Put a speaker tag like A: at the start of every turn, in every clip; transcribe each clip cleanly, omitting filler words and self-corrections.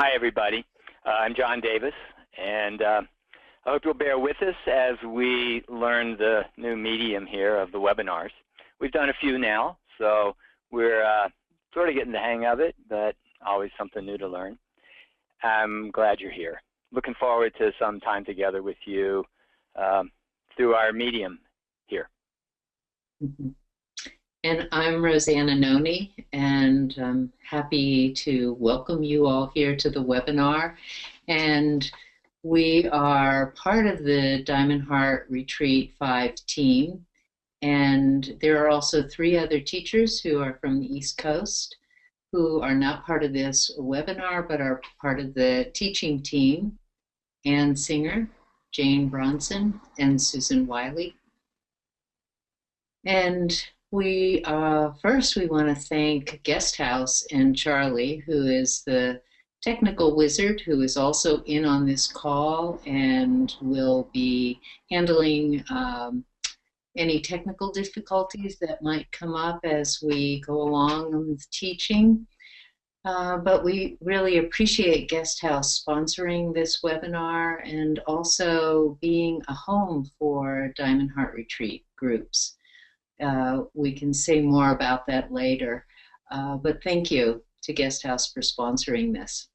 A: Hi, everybody. I'm John Davis, and I hope you'll bear with us as we learn the new medium here of the webinars. We've done a few now, so we're sort of getting the hang of it, but always something new to learn. I'm glad you're here. Looking forward to some time together with you through our medium here.
B: Mm-hmm. And I'm Rosanne Annoni, and I'm happy to welcome you all here to the webinar. And we are part of the Diamond Heart Retreat 5 team. And there are also 3 other teachers who are from the East Coast who are not part of this webinar, but are part of the teaching team. Ann Singer, Jane Bronson, and Susan Wiley. And we first we want to thank Guesthouse and Charlie, who is the technical wizard who is also in on this call and will be handling any technical difficulties that might come up as we go along with teaching. But we really appreciate Guesthouse sponsoring this webinar and also being a home for Diamond Heart Retreat groups. We can say more about that later, but thank you to Guesthouse for sponsoring this.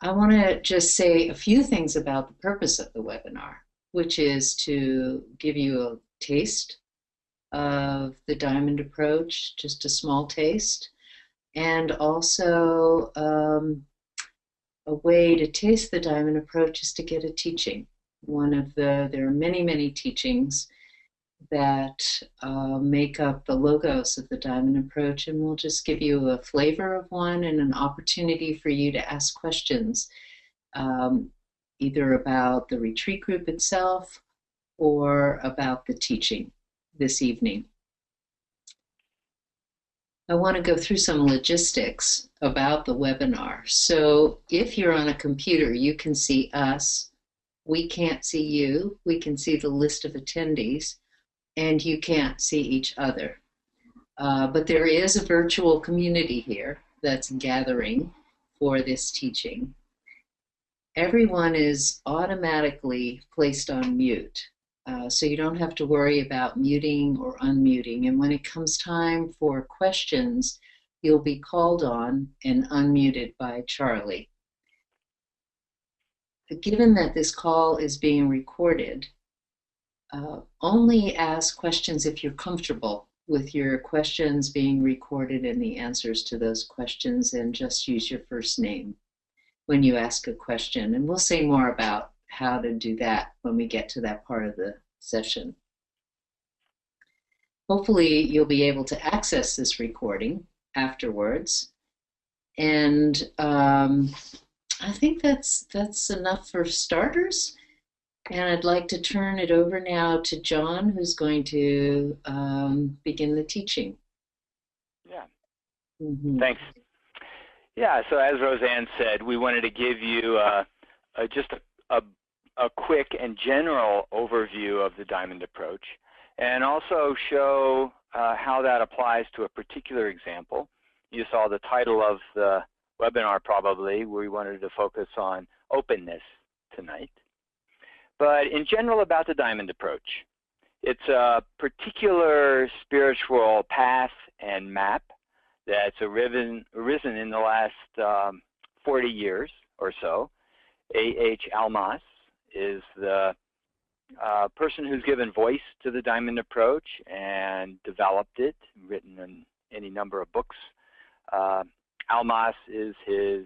B: I want to just say a few things about the purpose of the webinar, which is to give you a taste of the Diamond approach, just a small taste, and also a way to taste the Diamond approach is to get a teaching. There are many, many teachings that make up the logos of the Diamond approach, and we'll just give you a flavor of one and an opportunity for you to ask questions, either about the retreat group itself or about the teaching this evening. I want to go through some logistics about the webinar. So if you're on a computer, you can see us. We can't see you. We can see the list of attendees, and you can't see each other. But there is a virtual community here that's gathering for this teaching. Everyone is automatically placed on mute, so you don't have to worry about muting or unmuting. And when it comes time for questions, you'll be called on and unmuted by Charlie. Given that this call is being recorded, only ask questions if you're comfortable with your questions being recorded and the answers to those questions, and just use your first name when you ask a question. And we'll say more about how to do that when we get to that part of the session. Hopefully you'll be able to access this recording afterwards. And I think that's enough for starters. And I'd like to turn it over now to John, who's going to begin the teaching.
A: Yeah.
B: Mm-hmm.
A: Thanks. Yeah, so as Rosanne said, we wanted to give you just a quick and general overview of the Diamond approach, and also show how that applies to a particular example. You saw the title of the webinar probably, where we wanted to focus on openness tonight. But in general about the Diamond approach, it's a particular spiritual path and map that's arisen in the last 40 years or so. A.H. Almaas is the person who's given voice to the Diamond approach and developed it, written in any number of books. Almaas is his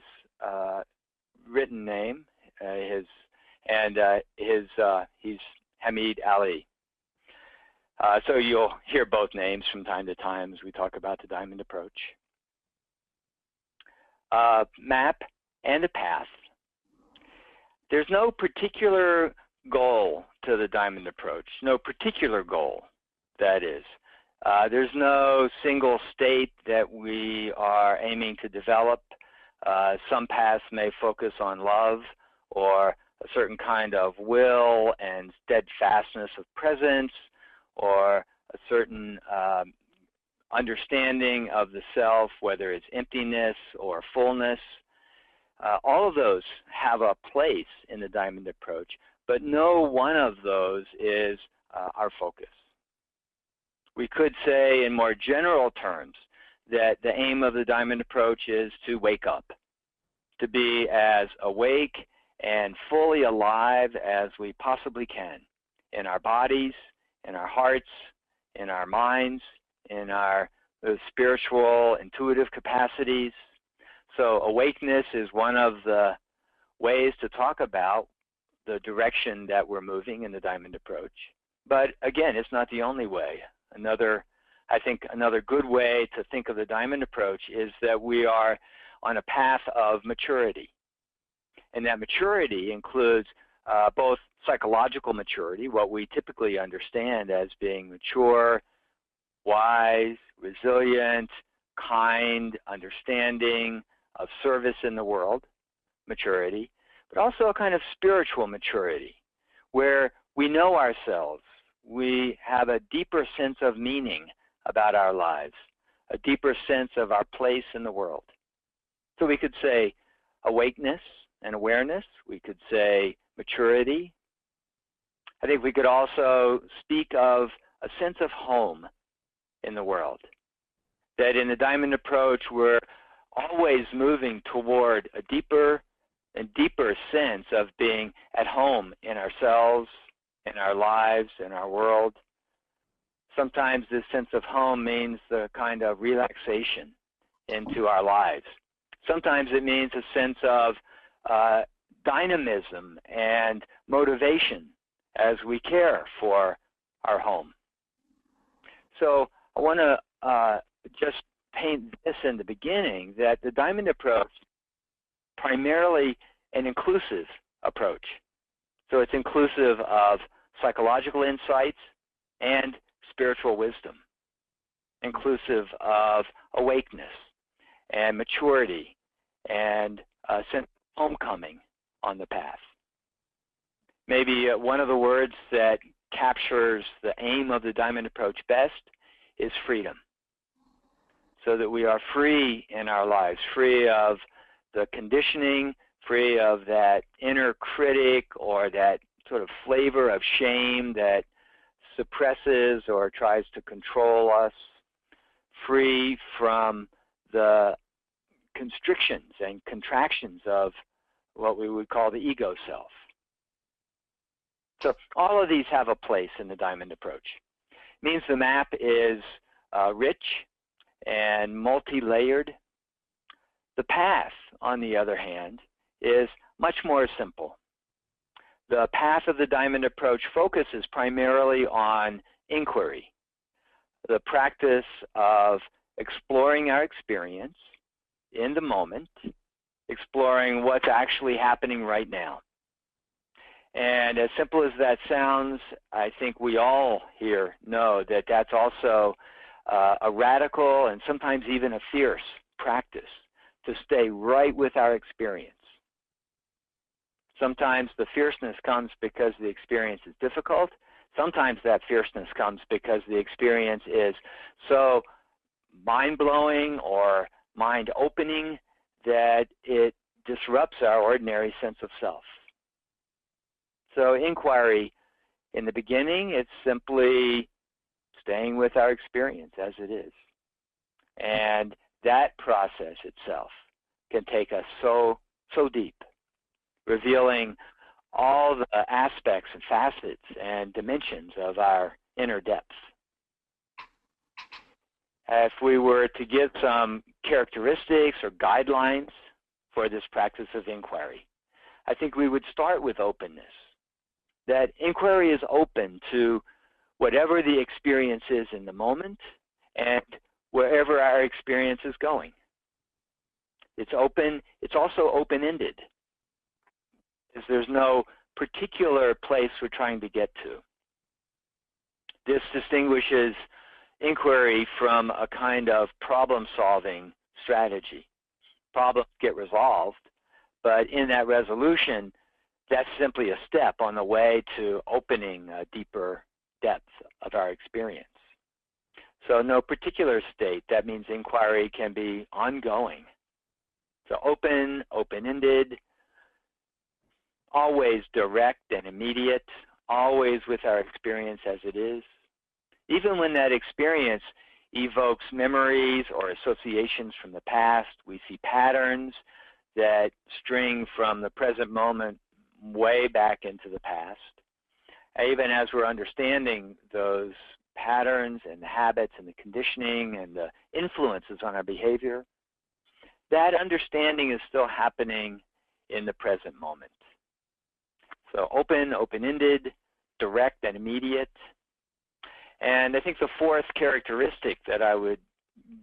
A: written name, he's Hamid Ali. So you'll hear both names from time to time as we talk about the Diamond approach. Map and a path. There's no particular goal to the Diamond approach, no particular goal, that is. There's no single state that we are aiming to develop. Some paths may focus on love or a certain kind of will and steadfastness of presence, or a certain understanding of the self, whether it's emptiness or fullness. All of those have a place in the diamond approach, but no one of those is our focus. We could say in more general terms that the aim of the diamond approach is to wake up, to be as awake and fully alive as we possibly can in our bodies, in our hearts, in our minds, in our spiritual, intuitive capacities. So awakeness is one of the ways to talk about the direction that we're moving in the diamond approach. But again, it's not the only way. I think another good way to think of the diamond approach is that we are on a path of maturity. And that maturity includes both psychological maturity, what we typically understand as being mature, wise, resilient, kind, understanding, of service in the world, maturity, but also a kind of spiritual maturity, where we know ourselves, we have a deeper sense of meaning about our lives, a deeper sense of our place in the world. So we could say awakeness and awareness, we could say maturity. I think we could also speak of a sense of home in the world, that in the diamond approach we're always moving toward a deeper and deeper sense of being at home in ourselves, in our lives, in our world. Sometimes this sense of home means the kind of relaxation into our lives. Sometimes it means a sense of dynamism and motivation as we care for our home. So I want to just paint this in the beginning, that the diamond approach primarily an inclusive approach. So it's inclusive of psychological insights and spiritual wisdom, inclusive of awakeness and maturity and a sense of homecoming on the path. Maybe one of the words that captures the aim of the diamond approach best is freedom. So that we are free in our lives, free of the conditioning, free of that inner critic or that sort of flavor of shame that suppresses or tries to control us, free from the constrictions and contractions of what we would call the ego self. So all of these have a place in the diamond approach. It means the map is rich and multi-layered. The path, on the other hand, is much more simple. The path of the diamond approach focuses primarily on inquiry, the practice of exploring our experience in the moment, exploring what's actually happening right now. And as simple as that sounds, I think we all here know that that's also a radical and sometimes even a fierce practice to stay right with our experience. Sometimes the fierceness comes because the experience is difficult. Sometimes that fierceness comes because the experience is so mind-blowing or mind-opening that it disrupts our ordinary sense of self. So inquiry, in the beginning, it's simply staying with our experience as it is. And that process itself can take us so deep, revealing all the aspects and facets and dimensions of our inner depths. If we were to give some characteristics or guidelines for this practice of inquiry, I think we would start with openness. That inquiry is open to whatever the experience is in the moment and wherever our experience is going. It's open, it's also open-ended, because there's no particular place we're trying to get to. This distinguishes inquiry from a kind of problem-solving strategy. Problems get resolved, but in that resolution, that's simply a step on the way to opening a deeper depth of our experience. So no particular state, that means inquiry can be ongoing. So open, open-ended, always direct and immediate, always with our experience as it is. Even when that experience evokes memories or associations from the past, we see patterns that string from the present moment way back into the past. Even as we're understanding those patterns and the habits and the conditioning and the influences on our behavior, that understanding is still happening in the present moment. So open, open-ended, direct and immediate. And I think the fourth characteristic that I would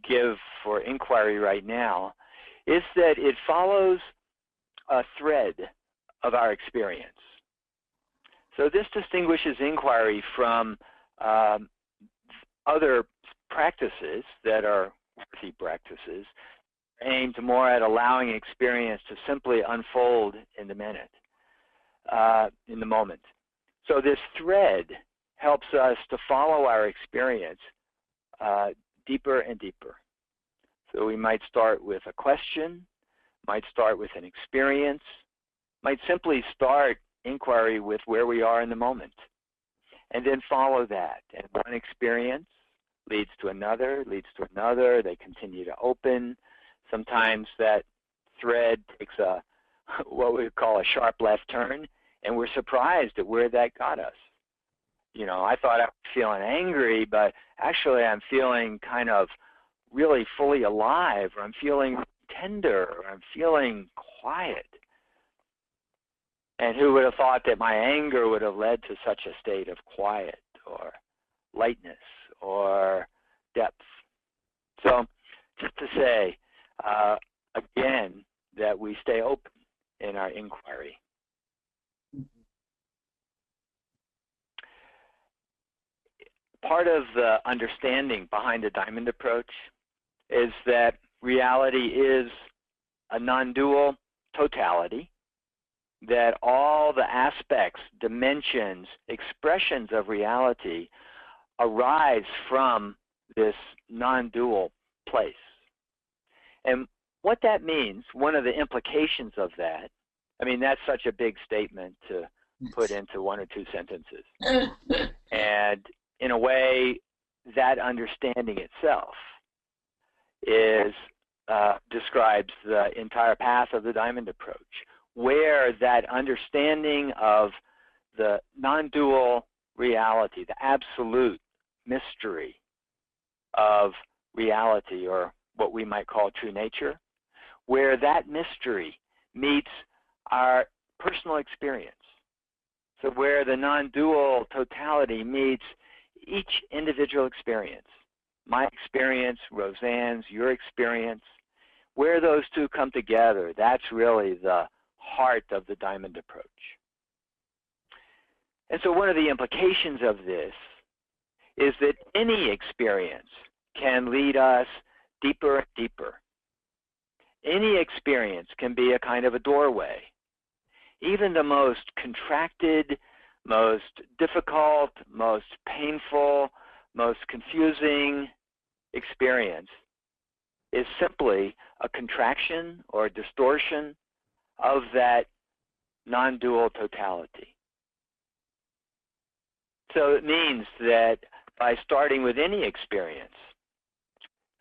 A: give for inquiry right now is that it follows a thread of our experience. So this distinguishes inquiry from other practices that are worthy practices, aimed more at allowing experience to simply unfold in the minute, in the moment. So this thread helps us to follow our experience deeper and deeper. So we might start with a question, might start with an experience, might simply start inquiry with where we are in the moment, and then follow that. And one experience leads to another, they continue to open. Sometimes that thread takes a, what we call a sharp left turn, and we're surprised at where that got us. You know, I thought I was feeling angry, but actually I'm feeling kind of really fully alive, or I'm feeling tender, or I'm feeling quiet. And who would have thought that my anger would have led to such a state of quiet or lightness or depth? So just to say, again, that we stay open in our inquiry. Part of the understanding behind the diamond approach is that reality is a non-dual totality, that all the aspects, dimensions, expressions of reality arise from this non-dual place. And what that means, one of the implications of that, I mean, that's such a big statement to put into one or two sentences. And in a way, that understanding itself describes the entire path of the diamond approach, where that understanding of the non-dual reality, the absolute mystery of reality, or what we might call true nature, where that mystery meets our personal experience. So where the non-dual totality meets each individual experience, my experience, Rosanne's, your experience, where those two come together, that's really the heart of the diamond approach. And so one of the implications of this is that any experience can lead us deeper and deeper. Any experience can be a kind of a doorway. Even the most contracted, most difficult, most painful, most confusing experience is simply a contraction or a distortion of that non-dual totality. So it means that by starting with any experience,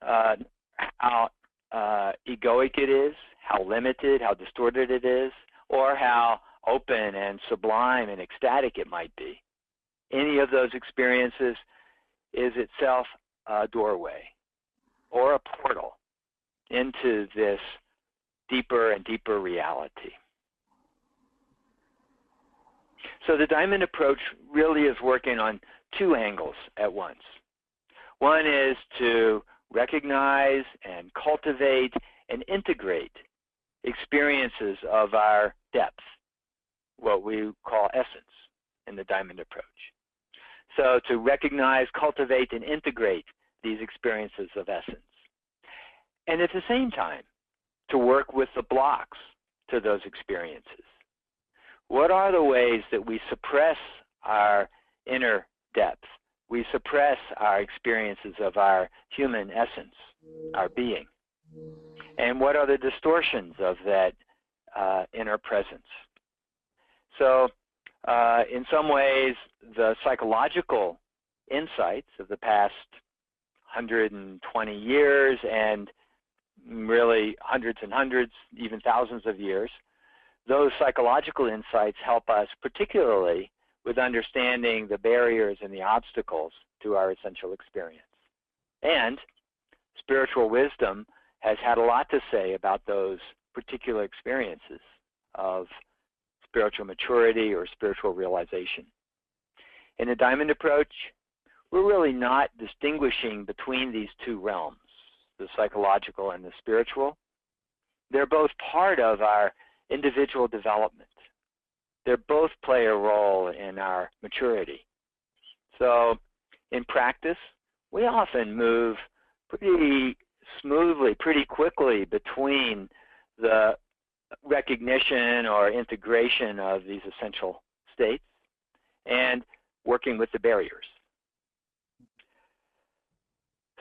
A: how egoic it is, how limited, how distorted it is, or how open and sublime and ecstatic it might be, any of those experiences is itself a doorway or a portal into this deeper and deeper reality. So the diamond approach really is working on two angles at once. One is to recognize and cultivate and integrate experiences of our depth, what we call essence in the diamond approach. So to recognize, cultivate, and integrate these experiences of essence. And at the same time, to work with the blocks to those experiences. What are the ways that we suppress our inner depth? We suppress our experiences of our human essence, our being. And what are the distortions of that inner presence? So in some ways, the psychological insights of the past 120 years and really hundreds and hundreds, even thousands of years, those psychological insights help us particularly with understanding the barriers and the obstacles to our essential experience. And spiritual wisdom has had a lot to say about those particular experiences of spiritual maturity or spiritual realization. In the Diamond Approach, we're really not distinguishing between these two realms, the psychological and the spiritual. They're both part of our individual development. They both play a role in our maturity. So in practice, we often move pretty smoothly, pretty quickly between the recognition or integration of these essential states and working with the barriers.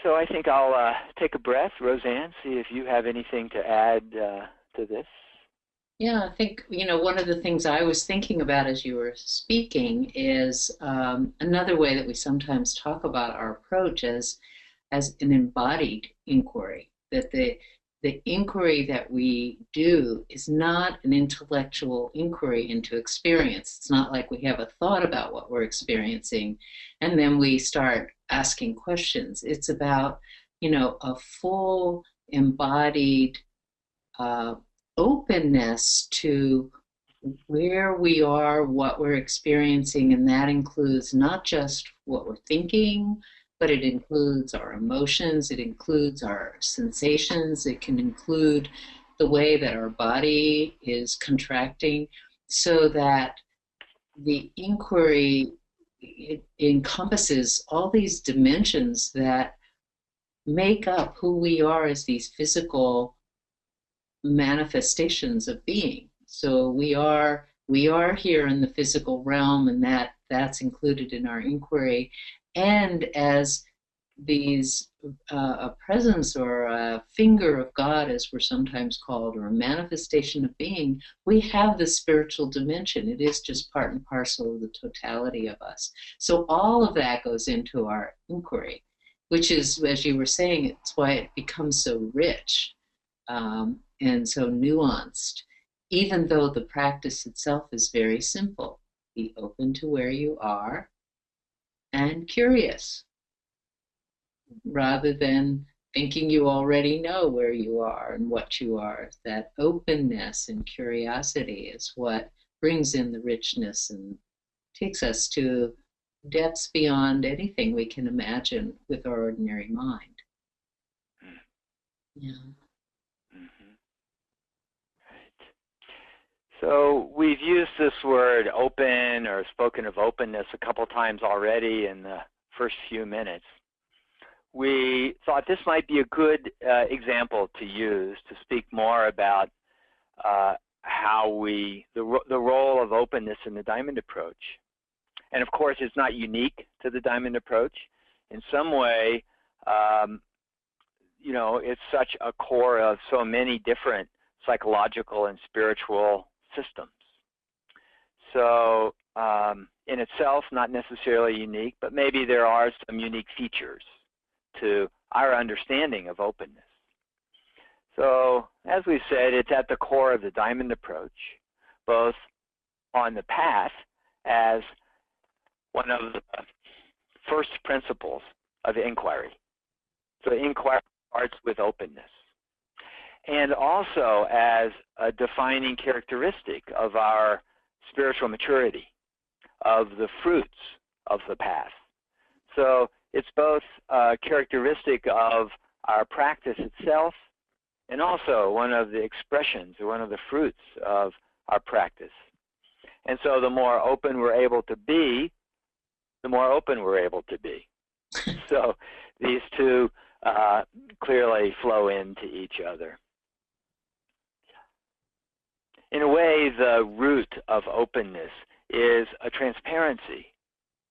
A: So I think I'll take a breath, Rosanne, see if you have anything to add to this.
B: Yeah, I think, one of the things I was thinking about as you were speaking is another way that we sometimes talk about our approach as an embodied inquiry, that the inquiry that we do is not an intellectual inquiry into experience. It's not like we have a thought about what we're experiencing and then we start asking questions. It's about, a full embodied openness to where we are, what we're experiencing, and that includes not just what we're thinking, but it includes our emotions, it includes our sensations, it can include the way that our body is contracting, so that the inquiry, it encompasses all these dimensions that make up who we are as these physical manifestations of being. So we are here in the physical realm, and that's included in our inquiry. And as these a presence or a finger of God, as we're sometimes called, or a manifestation of being, we have the spiritual dimension. It is just part and parcel of the totality of us. So all of that goes into our inquiry, which is, as you were saying, it's why it becomes so rich and so nuanced, even though the practice itself is very simple. Be open to where you are and curious, rather than thinking you already know where you are and what you are. That openness and curiosity is what brings in the richness and takes us to depths beyond anything we can imagine with our ordinary mind. Yeah.
A: Right. So we've used this word open or spoken of openness a couple times already in the first few minutes. We thought this might be a good example to use to speak more about how the role of openness in the Diamond Approach. And of course, it's not unique to the Diamond Approach. In some way, it's such a core of so many different psychological and spiritual systems. So in itself, not necessarily unique, but maybe there are some unique features to our understanding of openness. So as we said, it's at the core of the Diamond Approach, both on the path as one of the first principles of inquiry. So inquiry starts with openness. And also as a defining characteristic of our spiritual maturity, of the fruits of the path. So it's both a characteristic of our practice itself and also one of the expressions or one of the fruits of our practice. And so the more open we're able to be, the more open we're able to be. So these two clearly flow into each other. In a way, the root of openness is a transparency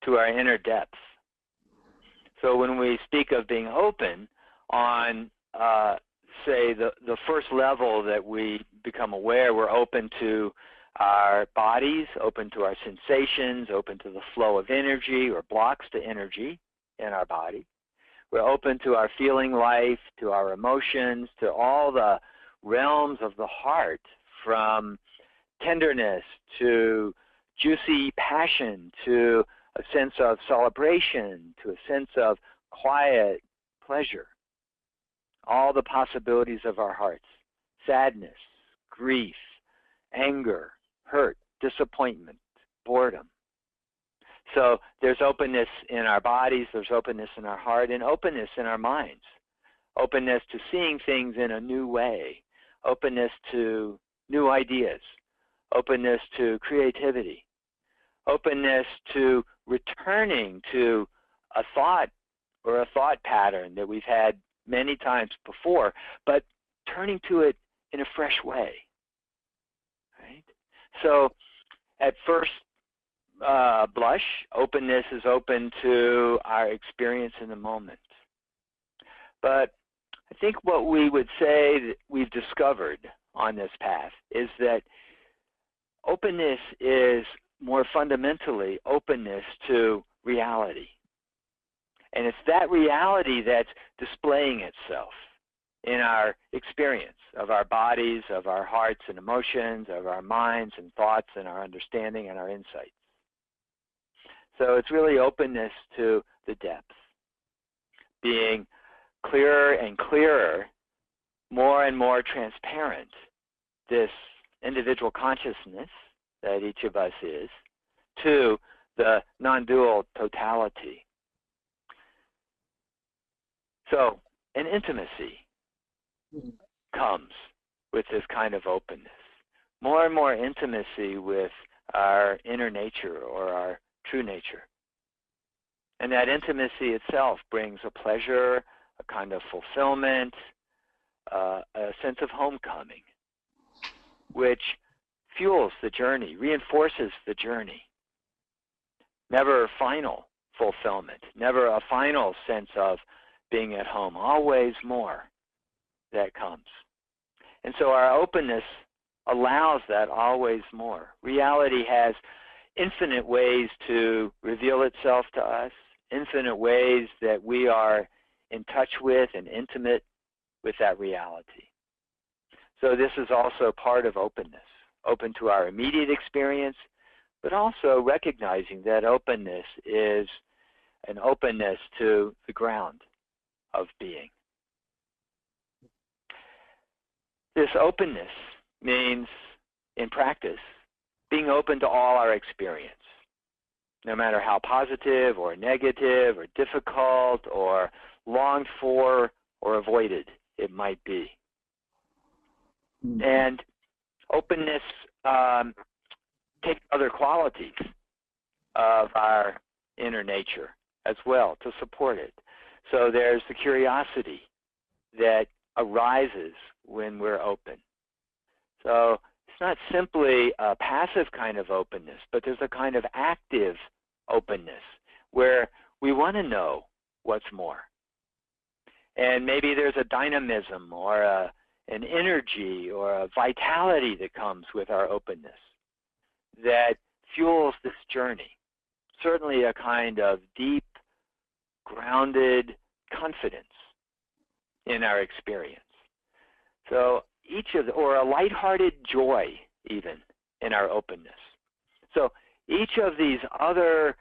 A: to our inner depths. So when we speak of being open on say the first level that we become aware, we're open to our bodies, open to our sensations, open to the flow of energy or blocks to energy in our body. We're open to our feeling life, to our emotions, to all the realms of the heart, from tenderness to juicy passion, to a sense of celebration, to a sense of quiet pleasure. All the possibilities of our hearts: sadness, grief, anger, hurt, disappointment, boredom. So there's openness in our bodies, there's openness in our heart, and openness in our minds. Openness to seeing things in a new way, openness to new ideas, openness to creativity, openness to returning to a thought or a thought pattern that we've had many times before, but turning to it in a fresh way. Right? So at first blush, openness is open to our experience in the moment. But I think what we would say that we've discovered on this path is that openness is more fundamentally openness to reality. And it's that reality that's displaying itself in our experience of our bodies, of our hearts and emotions, of our minds and thoughts and our understanding and our insights. So it's really openness to the depth, being clearer and clearer, more and more transparent, this individual consciousness that each of us is, to the non-dual totality. So an intimacy comes with this kind of openness, more and more intimacy with our inner nature or our true nature. And that intimacy itself brings a pleasure, a kind of fulfillment, a sense of homecoming, which fuels the journey, reinforces the journey. Never a final fulfillment, never a final sense of being at home, always more that comes. And so our openness allows that always more. Reality has infinite ways to reveal itself to us, infinite ways that we are in touch with and intimate with that reality. So this is also part of openness, open to our immediate experience, but also recognizing that openness is an openness to the ground of being. This openness means, in practice, being open to all our experience, no matter how positive or negative or difficult or longed for or avoided it might be. And openness takes other qualities of our inner nature as well to support it. So there's the curiosity that arises when we're open. So it's not simply a passive kind of openness, but there's a kind of active openness where we want to know what's more. And maybe there's a dynamism or an energy or a vitality that comes with our openness that fuels this journey. Certainly a kind of deep, grounded confidence in our experience. So each of the, or a lighthearted joy even in our openness. So each of these other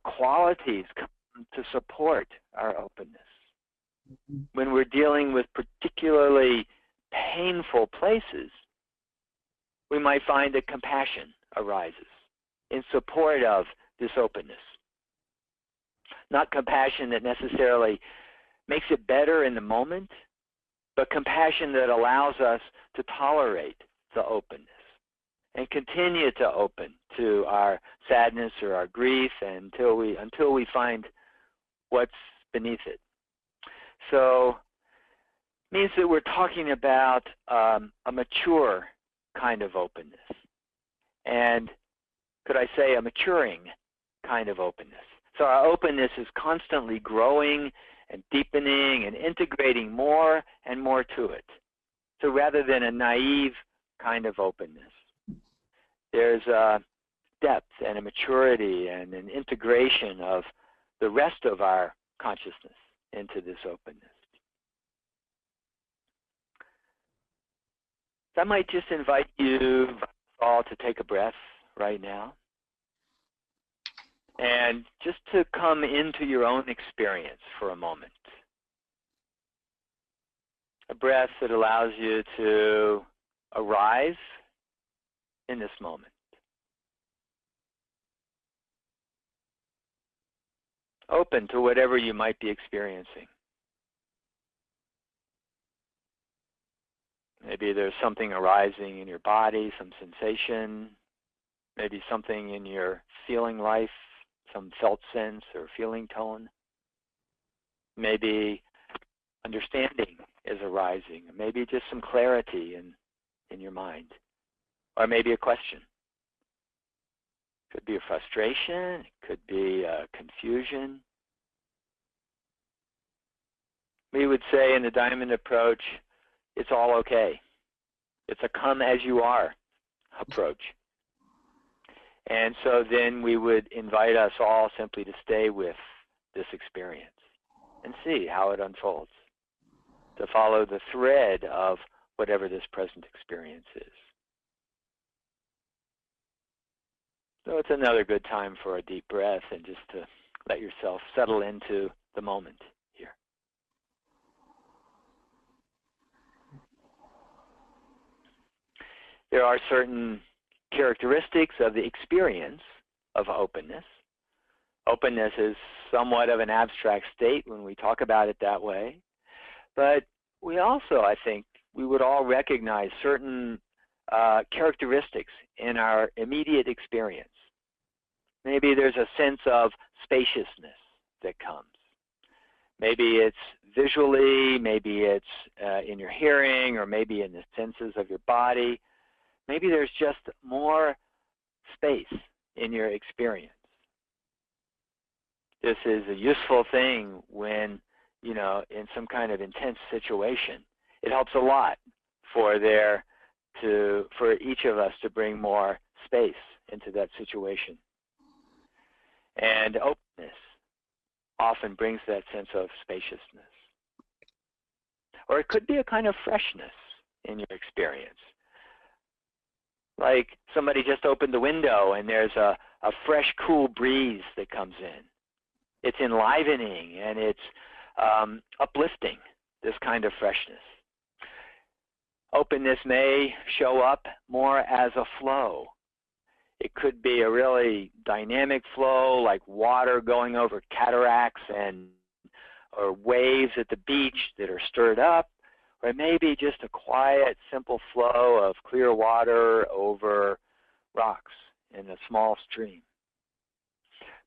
A: qualities come to support our openness. When we're dealing with particularly painful places, we might find that compassion arises in support of this openness. Not compassion that necessarily makes it better in the moment, but compassion that allows us to tolerate the openness and continue to open to our sadness or our grief until we find what's beneath it. So it means that we're talking about a mature kind of openness. And could I say a maturing kind of openness? So our openness is constantly growing and deepening and integrating more and more to it. So rather than a naive kind of openness, there's a depth and a maturity and an integration of the rest of our consciousness into this openness. So I might just invite you all to take a breath right now and just to come into your own experience for a moment. A breath that allows you to arrive in this moment. Open to whatever you might be experiencing. Maybe there's something arising in your body, some sensation, maybe something in your feeling life, some felt sense or feeling tone. Maybe understanding is arising, maybe just some clarity in your mind, or maybe a question. Could be a frustration, it could be a confusion. We would say in the diamond approach, it's all okay. It's a come as you are approach. And so then we would invite us all simply to stay with this experience and see how it unfolds, to follow the thread of whatever this present experience is. So it's another good time for a deep breath and just to let yourself settle into the moment here. There are certain characteristics of the experience of openness. Openness is somewhat of an abstract state when we talk about it that way. But we also, I think, we would all recognize certain characteristics in our immediate experience. Maybe there's a sense of spaciousness that comes. Maybe it's visually, maybe it's in your hearing, or maybe in the senses of your body. Maybe there's just more space in your experience. This is a useful thing when, you know, in some kind of intense situation. It helps a lot for each of us to bring more space into that situation. And openness often brings that sense of spaciousness. Or it could be a kind of freshness in your experience. Like somebody just opened the window and there's a fresh, cool breeze that comes in. It's enlivening and it's uplifting, this kind of freshness. Openness may show up more as a flow. It could be a really dynamic flow, like water going over cataracts or waves at the beach that are stirred up, or maybe just a quiet, simple flow of clear water over rocks in a small stream.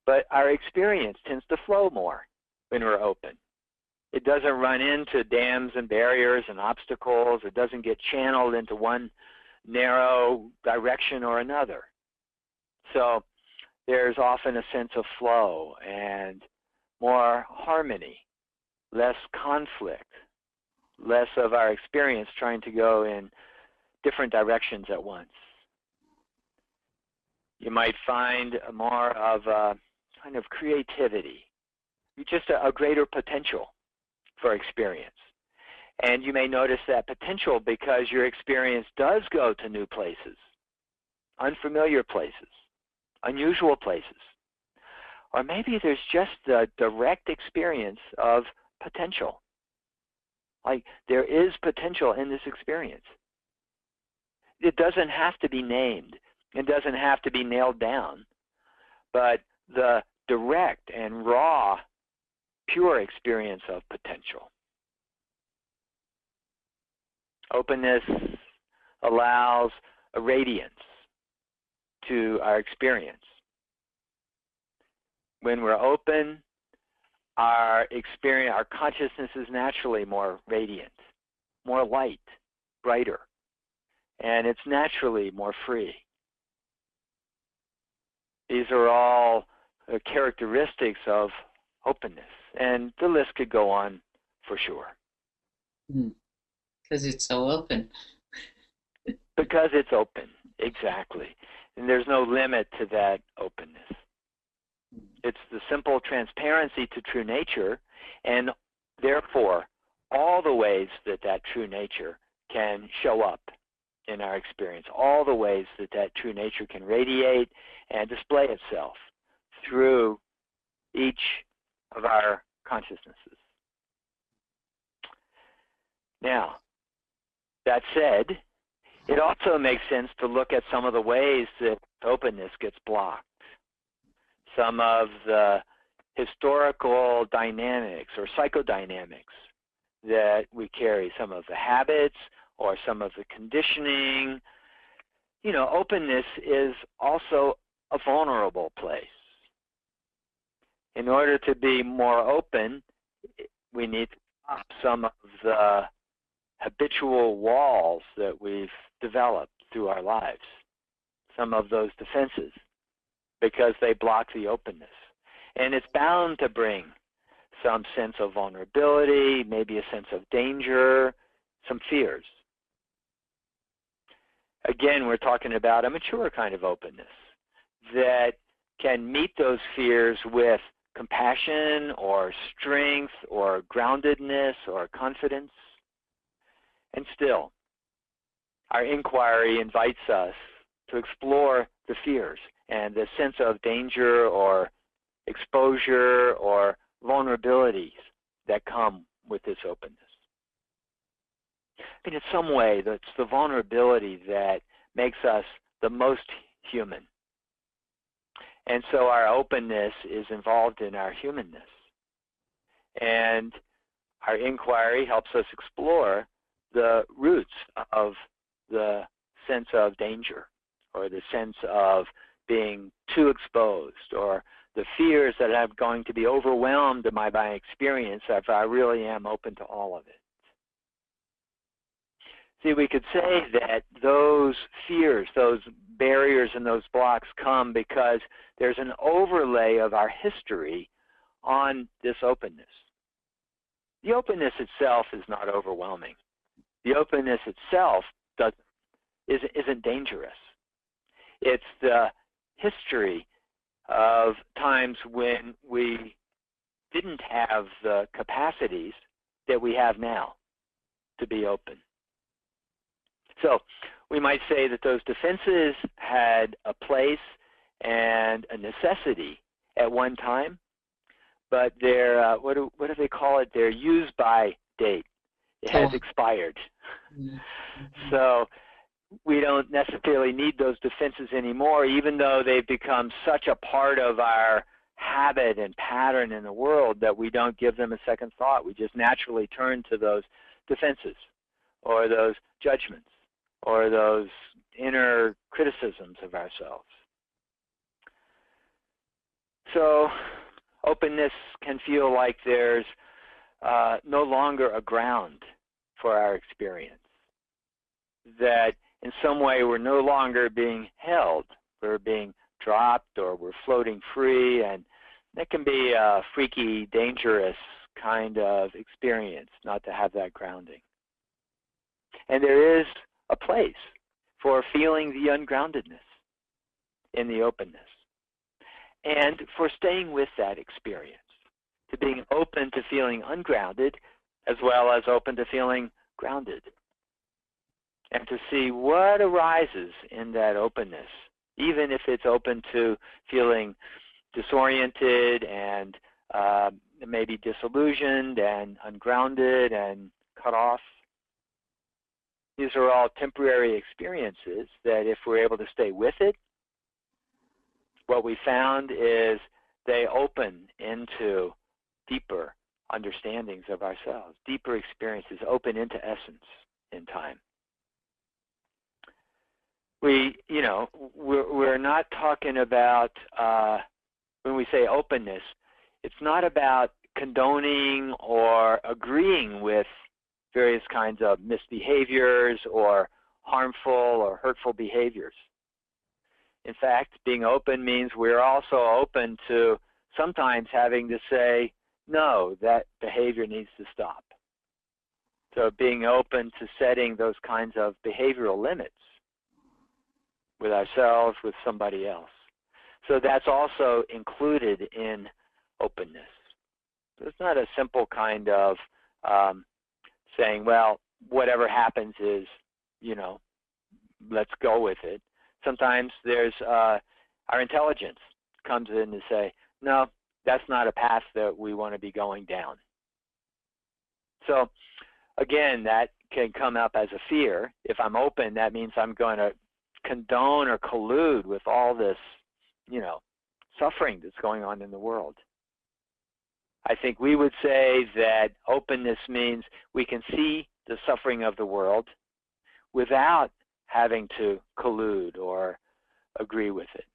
A: But our experience tends to flow more when we're open. It doesn't run into dams and barriers and obstacles. It doesn't get channeled into one narrow direction or another. So there's often a sense of flow and more harmony, less conflict, less of our experience trying to go in different directions at once. You might find more of a kind of creativity, just a greater potential for experience. And you may notice that potential because your experience does go to new places, unfamiliar places, unusual places. Or maybe there's just a direct experience of potential. Like there is potential in this experience. It doesn't have to be named. It doesn't have to be nailed down. But the direct and raw, pure experience of potential. Openness allows a radiance to our experience. When we're open, our experience, our consciousness is naturally more radiant, more light, brighter, and it's naturally more free. These are all characteristics of openness. And the list could go on for sure.
B: Because it's so open.
A: Because it's open, exactly. And there's no limit to that openness. It's the simple transparency to true nature, and therefore all the ways that that true nature can show up in our experience, all the ways that that true nature can radiate and display itself through each of our consciousnesses. Now, that said, it also makes sense to look at some of the ways that openness gets blocked. Some of the historical dynamics or psychodynamics that we carry, some of the habits or some of the conditioning. You know, openness is also a vulnerable place. In order to be more open, we need to stop some of the habitual walls that we've developed through our lives, some of those defenses, because they block the openness. And it's bound to bring some sense of vulnerability, maybe a sense of danger, some fears. Again, we're talking about a mature kind of openness that can meet those fears with compassion or strength or groundedness or confidence. And still, our inquiry invites us to explore the fears and the sense of danger or exposure or vulnerabilities that come with this openness. I mean, in some way, that's the vulnerability that makes us the most human. And so our openness is involved in our humanness. And our inquiry helps us explore the roots of the sense of danger or the sense of being too exposed or the fears that I'm going to be overwhelmed by my experience if I really am open to all of it. See, we could say that those fears, those barriers and those blocks come because there's an overlay of our history on this openness. The openness itself is not overwhelming. The openness itself isn't dangerous. It's the history of times when we didn't have the capacities that we have now to be open. So we might say that those defenses had a place and a necessity at one time, but their, what do they call it? Their use-by date, it has expired. So we don't necessarily need those defenses anymore, even though they've become such a part of our habit and pattern in the world that we don't give them a second thought. We just naturally turn to those defenses or those judgments or those inner criticisms of ourselves. So openness can feel like there's no longer a ground for our experience, that in some way we're no longer being held, we're being dropped or we're floating free, and that can be a freaky, dangerous kind of experience not to have that grounding. And there is a place for feeling the ungroundedness in the openness and for staying with that experience, to being open to feeling ungrounded as well as open to feeling grounded, and to see what arises in that openness, even if it's open to feeling disoriented and maybe disillusioned and ungrounded and cut off. These are all temporary experiences that if we're able to stay with it, what we found is they open into deeper understandings of ourselves, deeper experiences, open into essence in time. We're not talking about, when we say openness, it's not about condoning or agreeing with various kinds of misbehaviors or harmful or hurtful behaviors. In fact, being open means we're also open to sometimes having to say, no, that behavior needs to stop. So being open to setting those kinds of behavioral limits with ourselves, with somebody else. So that's also included in openness. So it's not a simple kind of saying, well, whatever happens is, you know, let's go with it. Sometimes there's our intelligence comes in to say, no, that's not a path that we want to be going down. So again, that can come up as a fear. If I'm open, that means I'm going to condone or collude with all this, you know, suffering that's going on in the world. I think we would say that openness means we can see the suffering of the world without having to collude or agree with it.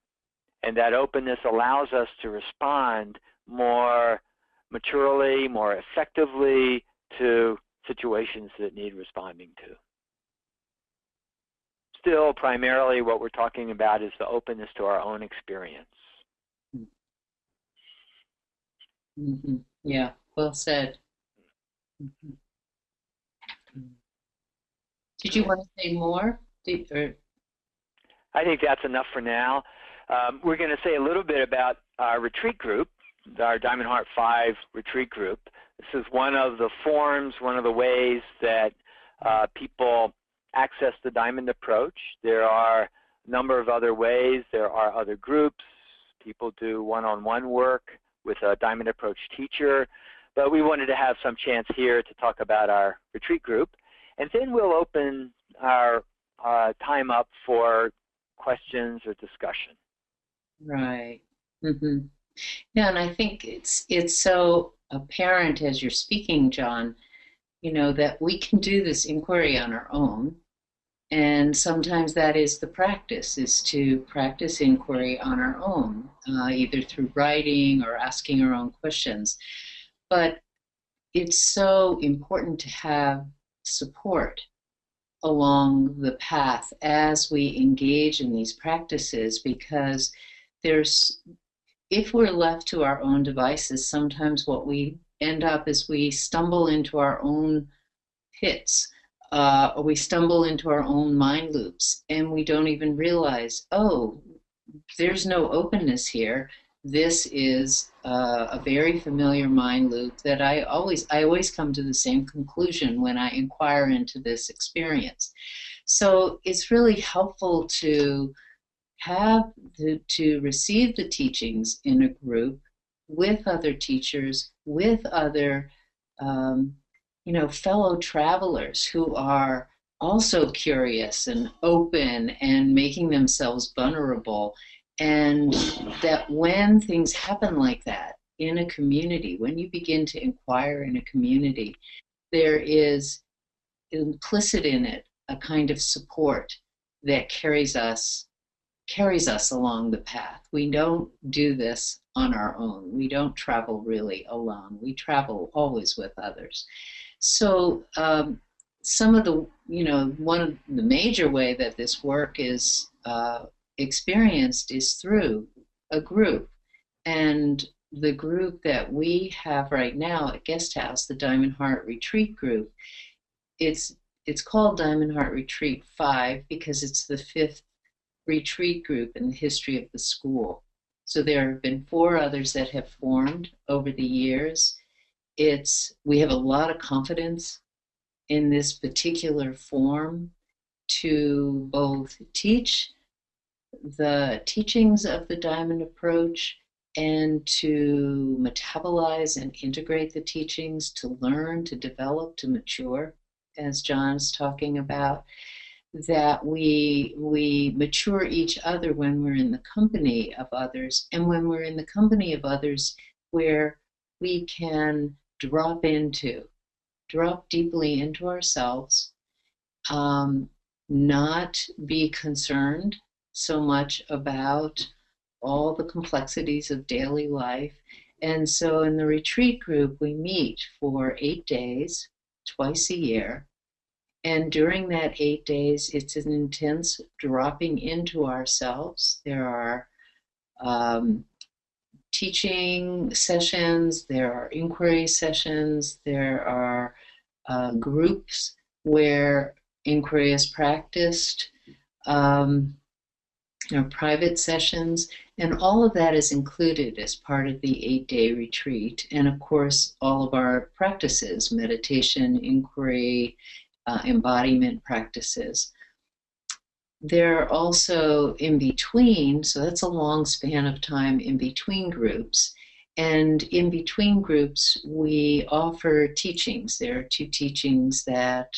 A: And that openness allows us to respond more maturely, more effectively to situations that need responding to. Still, primarily what we're talking about is the openness to our own experience.
B: Mm-hmm. Yeah, well said. Mm-hmm. Did you want to say more?
A: I think that's enough for now. We're going to say a little bit about our retreat group, our Diamond Heart 5 retreat group. This is one of the forms, one of the ways that people access the Diamond approach. There are a number of other ways. There are other groups. People do one-on-one work with a Diamond approach teacher. But we wanted to have some chance here to talk about our retreat group. And then we'll open our time up for questions or discussion.
B: Right. Mm-hmm. Yeah, and I think it's so apparent as you're speaking, John, you know, that we can do this inquiry on our own. And sometimes that is the practice, is to practice inquiry on our own, either through writing or asking our own questions. But it's so important to have support along the path as we engage in these practices, because if we're left to our own devices, sometimes what we end up is we stumble into our own pits, or we stumble into our own mind loops, and we don't even realize, oh, there's no openness here. This is a very familiar mind loop that I always come to the same conclusion when I inquire into this experience. So it's really helpful to receive the teachings in a group with other teachers, with other fellow travelers who are also curious and open and making themselves vulnerable. And that when things happen like that in a community, when you begin to inquire in a community, there is implicit in it a kind of support that carries us along the path. We don't do this on our own. We don't travel really alone. We travel always with others. So some of the, one of the major way that this work is experienced is through a group. And the group that we have right now at Guest House, the Diamond Heart Retreat Group, it's called Diamond Heart Retreat 5 because it's the 5th retreat group in the history of the school. So there have been 4 others that have formed over the years. We have a lot of confidence in this particular form to both teach the teachings of the Diamond approach and to metabolize and integrate the teachings, to learn, to develop, to mature, as John's talking about, that we mature each other when we're in the company of others, and when we're in the company of others where we can drop deeply into ourselves, not be concerned so much about all the complexities of daily life. And so in the retreat group, we meet for 8 days, twice a year. And during that 8 days, it's an intense dropping into ourselves. There are teaching sessions, there are inquiry sessions, there are groups where inquiry is practiced, private sessions, and all of that is included as part of the 8-day retreat. And of course, all of our practices, meditation, inquiry, embodiment practices. There are also in between, so that's a long span of time in between groups. And in between groups, we offer teachings. There are 2 teachings that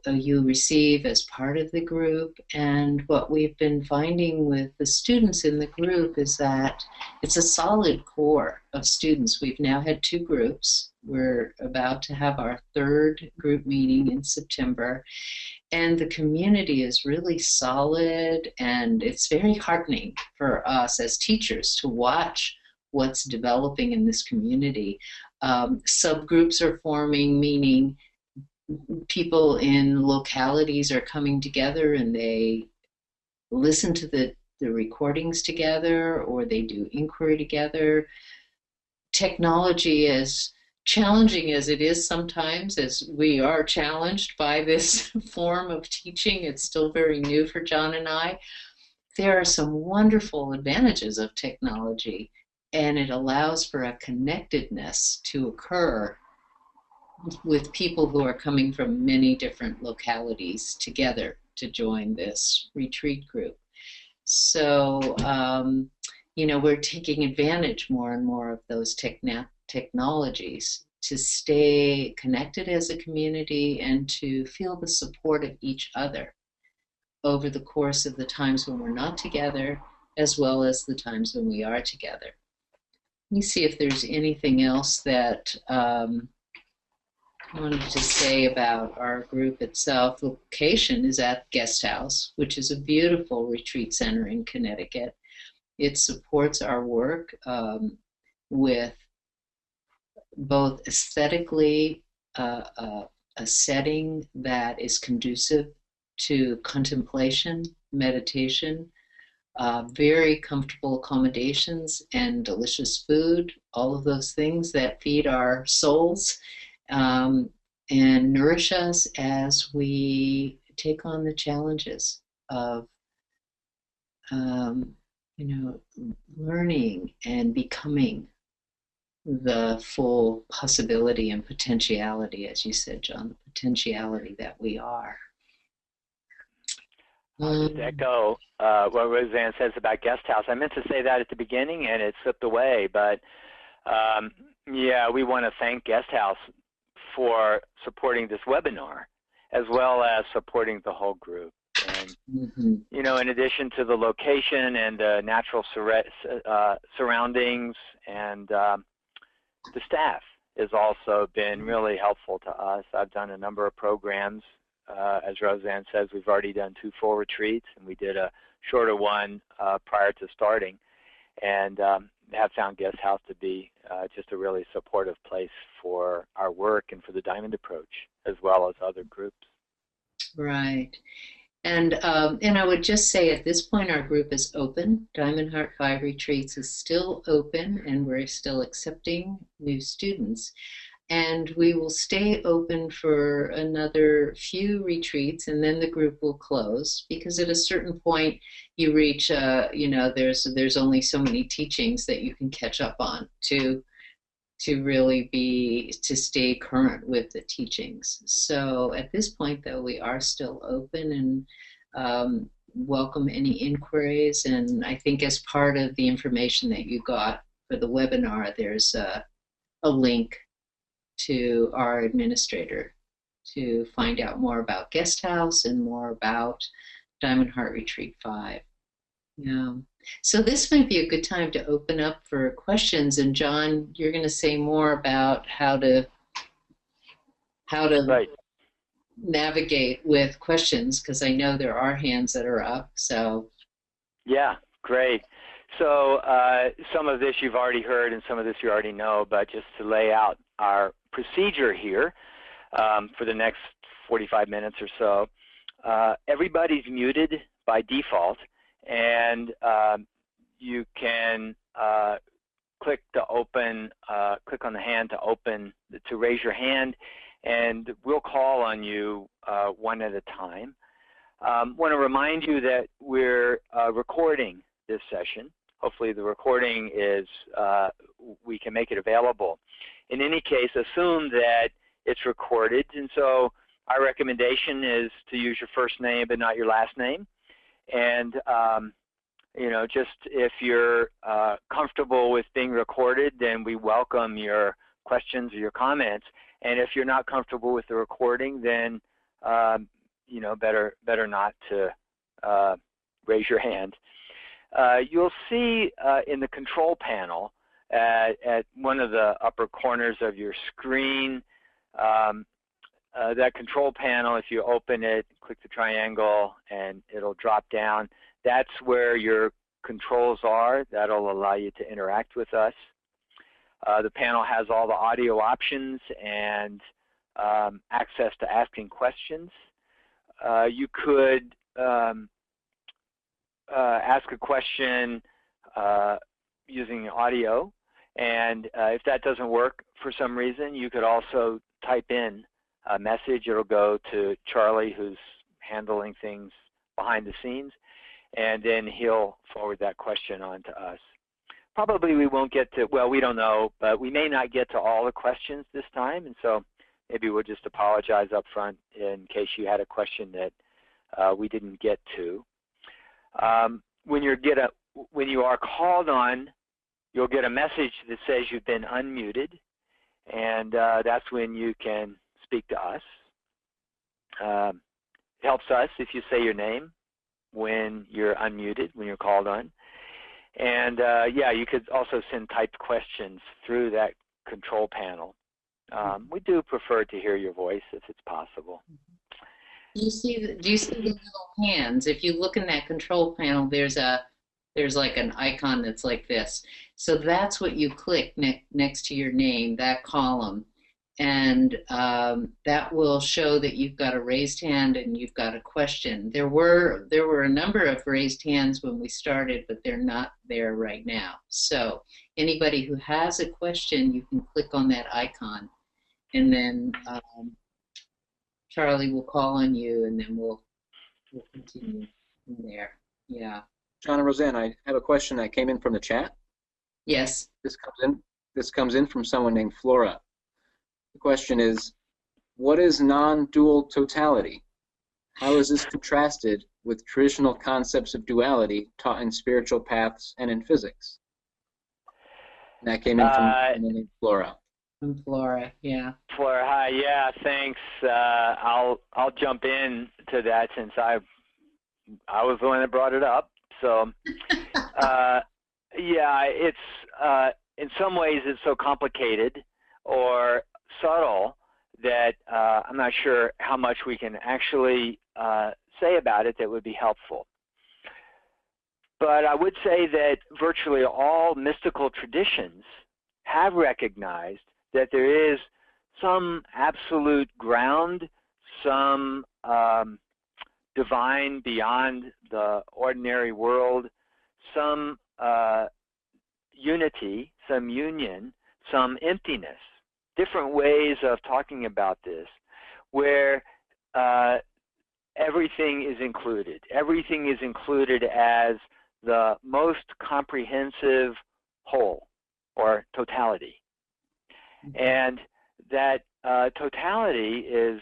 B: you receive as part of the group. And what we've been finding with the students in the group is that it's a solid core of students. We've now had 2 groups. We're about to have our 3rd group meeting in September. And the community is really solid, and it's very heartening for us as teachers to watch what's developing in this community. Subgroups are forming, meaning people in localities are coming together and they listen to the recordings together, or they do inquiry together. Technology, as challenging as it is sometimes, as we are challenged by this form of teaching, it's still very new for John and I. There are some wonderful advantages of technology, and it allows for a connectedness to occur with people who are coming from many different localities together to join this retreat group. So, we're taking advantage more and more of those technologies to stay connected as a community and to feel the support of each other over the course of the times when we're not together, as well as the times when we are together. Let me see if there's anything else that I wanted to say about our group itself. The location is at Guest House, which is a beautiful retreat center in Connecticut. It supports our work with both aesthetically a setting that is conducive to contemplation, meditation, very comfortable accommodations, and delicious food, all of those things that feed our souls and nourish us as we take on the challenges of learning and becoming the full possibility and potentiality, as you said, John, the potentiality that we are.
A: I'll just echo what Rosanne says about Guest House. I meant to say that at the beginning and it slipped away, but yeah, we want to thank Guest House for supporting this webinar as well as supporting the whole group. And, in addition to the location and the natural surroundings, and the staff has also been really helpful to us. I've done a number of programs. As Rosanne says, we've already done 2 full retreats, and we did a shorter one prior to starting, and have found Guest House to be just a really supportive place for our work and for the Diamond Approach, as well as other groups.
B: Right. And I would just say at this point our group is open. Diamond Heart 5 Retreats is still open, and we're still accepting new students. And we will stay open for another few retreats, and then the group will close, because at a certain point you reach, there's only so many teachings that you can catch up on to really stay current with the teachings. So at this point, though, we are still open and welcome any inquiries. And I think as part of the information that you got for the webinar, there's a link to our administrator to find out more about Guest House and more about Diamond Heart Retreat 5. Yeah. So this might be a good time to open up for questions. And John, you're going to say more about how to
A: right.
B: navigate with questions, because I know there are hands that are up. So
A: yeah, great. So some of this you've already heard and some of this you already know, but just to lay out our procedure here for the next 45 minutes or so, everybody's muted by default, and you can click on the hand to raise your hand, and we'll call on you one at a time. Want to remind you that we're recording this session. Hopefully the recording is, we can make it available. In any case, assume that it's recorded, and so our recommendation is to use your first name but not your last name. And you know, just if you're comfortable with being recorded, then we welcome your questions or your comments. And if you're not comfortable with the recording, then you know, better not to raise your hand. You'll see in the control panel at one of the upper corners of your screen, that control panel, if you open it, click the triangle, and it'll drop down. That's where your controls are. That'll allow you to interact with us. The panel has all the audio options and access to asking questions. You could ask a question using audio, and if that doesn't work for some reason, you could also type in a message. It'll go to Charlie, who's handling things behind the scenes, and then he'll forward that question on to us. Probably we won't get to, well, we don't know, but we may not get to all the questions this time, and so maybe we'll just apologize up front in case you had a question that we didn't get to. When you are called on, you'll get a message that says you've been unmuted, and that's when you can speak to us. It helps us if you say your name when you're unmuted, when you're called on. And yeah, you could also send typed questions through that control panel. We do prefer to hear your voice if it's possible.
B: Do you see the little hands? If you look in that control panel, there's like an icon that's like this. So that's what you click next to your name, that column. And that will show that you've got a raised hand and you've got a question. There were a number of raised hands when we started, but they're not there right now. So anybody who has a question, you can click on that icon, and then Charlie will call on you, and then we'll continue from there. Yeah.
C: John and Roseanne, I have a question that came in from the chat.
B: Yes.
C: This comes in from someone named Flora. The question is, what is non-dual totality? How is this contrasted with traditional concepts of duality taught in spiritual paths and in physics? And that came in from someone named Flora.
B: From Flora, yeah.
A: Flora, hi. Yeah, thanks. I'll jump in to that since I was the one that brought it up. So, yeah, it's in some ways it's so complicated or subtle that I'm not sure how much we can actually say about it that would be helpful. But I would say that virtually all mystical traditions have recognized that there is some absolute ground, some divine beyond the ordinary world, some unity, some union, some emptiness. Different ways of talking about this, where everything is included. Everything is included as the most comprehensive whole or totality. And that totality is,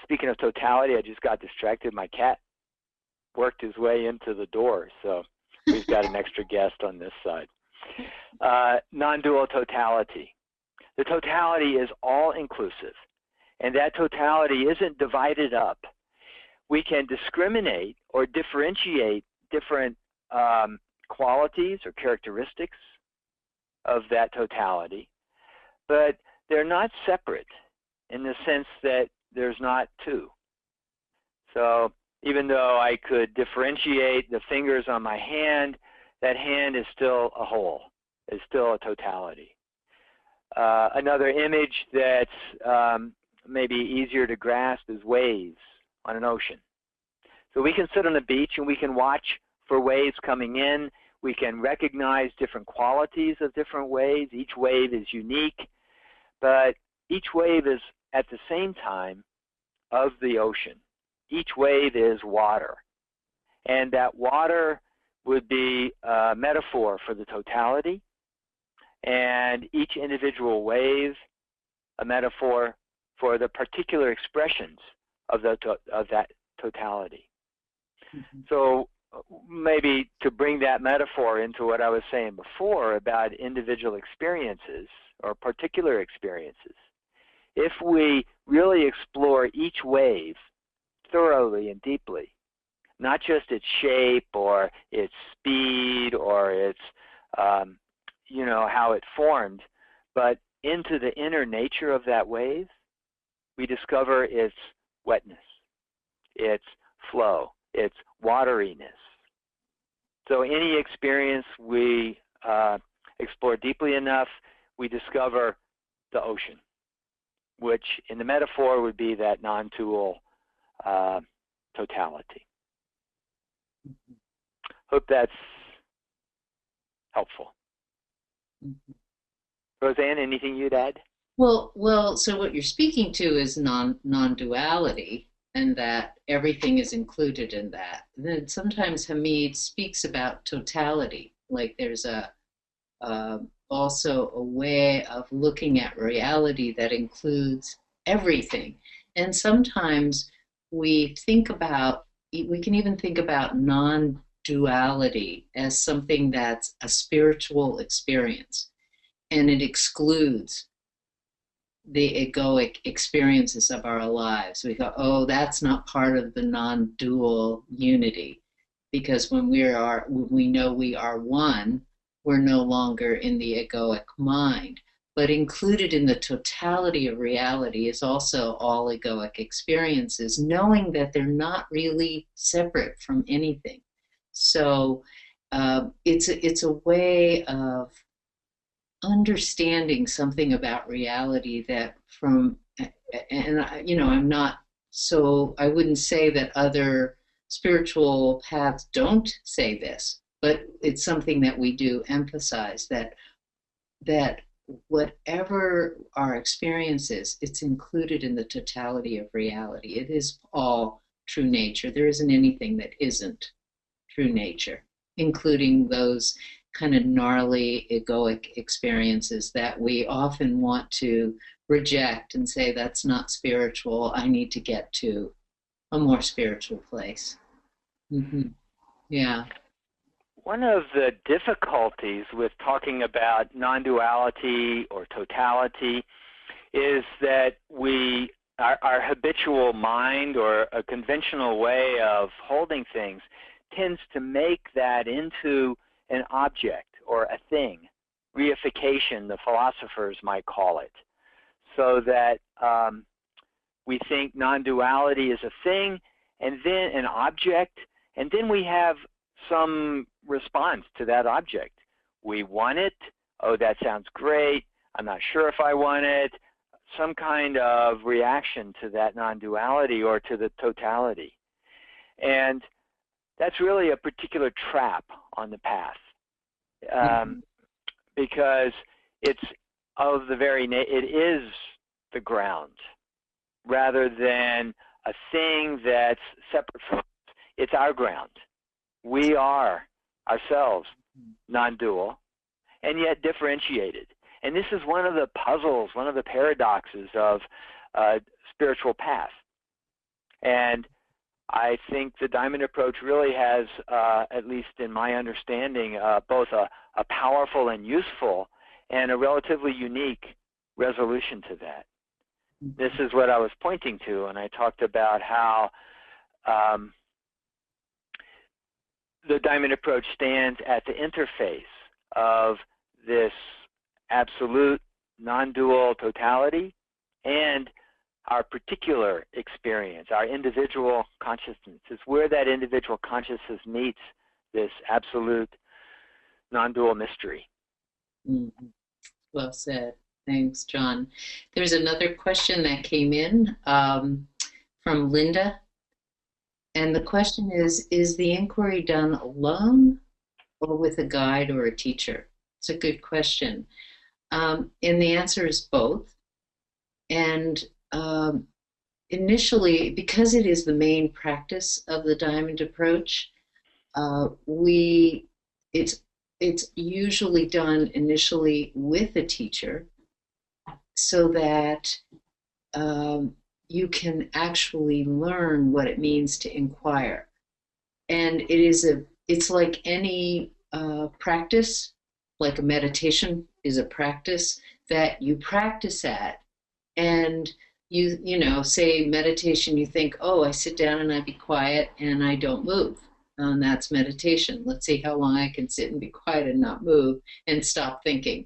A: speaking of totality, I just got distracted. My cat worked his way into the door, so we've got an extra guest on this side. Non-dual totality. The totality is all-inclusive, and that totality isn't divided up. We can discriminate or differentiate different qualities or characteristics of that totality, but they're not separate in the sense that there's not two. So even though I could differentiate the fingers on my hand, that hand is still a whole, is still a totality. Another image that's maybe easier to grasp is waves on an ocean. So we can sit on the beach and we can watch for waves coming in. We can recognize different qualities of different waves. Each wave is unique, but each wave is at the same time of the ocean. Each wave is water. And that water would be a metaphor for the totality, and each individual wave a metaphor for the particular expressions of that totality. Mm-hmm. So maybe to bring that metaphor into what I was saying before about individual experiences or particular experiences, if we really explore each wave thoroughly and deeply, not just its shape or its speed or its, how it formed, but into the inner nature of that wave, we discover its wetness, its flow, its wateriness. So any experience we explore deeply enough, we discover the ocean, which in the metaphor would be that non-dual totality. Hope that's helpful. Mm-hmm. Rosanne, anything you'd add?
B: Well, so what you're speaking to is non-duality, and that everything is included in that. And then sometimes Hamid speaks about totality, like there's also a way of looking at reality that includes everything. And sometimes we can even think about non-duality as something that's a spiritual experience, and it excludes the egoic experiences of our lives. We go, oh, that's not part of the non-dual unity, because when we know we are one, we're no longer in the egoic mind. But included in the totality of reality is also all egoic experiences, knowing that they're not really separate from anything. So it's a way of understanding something about reality that I'm not so, I wouldn't say that other spiritual paths don't say this, but it's something that we do emphasize, that whatever our experience is, it's included in the totality of reality. It is all true nature. There isn't anything that isn't true nature, including those kind of gnarly egoic experiences that we often want to reject and say, that's not spiritual. I need to get to a more spiritual place. Mm-hmm. Yeah.
A: One of the difficulties with talking about non-duality or totality is that our habitual mind or a conventional way of holding things tends to make that into an object or a thing, reification, the philosophers might call it, so that we think non-duality is a thing and then an object, and then we have some response to that object. We want it. Oh, that sounds great. I'm not sure if I want it. Some kind of reaction to that non-duality or to the totality. And that's really a particular trap on the path, because it's of the very it is the ground rather than a thing that's separate from us. It's our ground. We are ourselves non-dual and yet differentiated. And this is one of the puzzles, one of the paradoxes of spiritual path. And I think the Diamond Approach really has, at least in my understanding, both a powerful and useful and a relatively unique resolution to that. This is what I was pointing to, and I talked about how the Diamond Approach stands at the interface of this absolute non-dual totality and our particular experience, our individual consciousness. It's where that individual consciousness meets this absolute non-dual mystery.
B: Mm-hmm. Well said. Thanks, John. There's another question that came in from Linda. And the question is the inquiry done alone or with a guide or a teacher? It's a good question. And the answer is both. And initially, because it is the main practice of the diamond approach, it's usually done initially with a teacher so that you can actually learn what it means to inquire. And it's like any practice, like a meditation is a practice that you practice at. And you know, say meditation, you think, oh, I sit down and I be quiet and I don't move. And that's meditation. Let's see how long I can sit and be quiet and not move and stop thinking.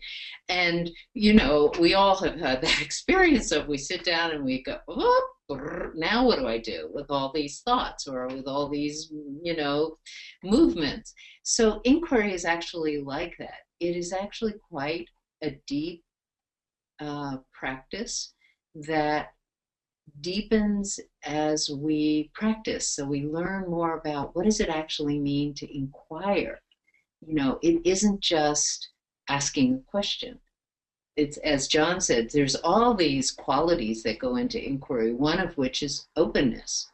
B: And, you know, we all have had that experience of we sit down and we go, oh, now what do I do with all these thoughts or with all these, you know, movements? So inquiry is actually like that. It is actually quite a deep practice that deepens as we practice. So we learn more about what does it actually mean to inquire. You know, it isn't just asking a question. It's, as John said, there's all these qualities that go into inquiry, one of which is openness.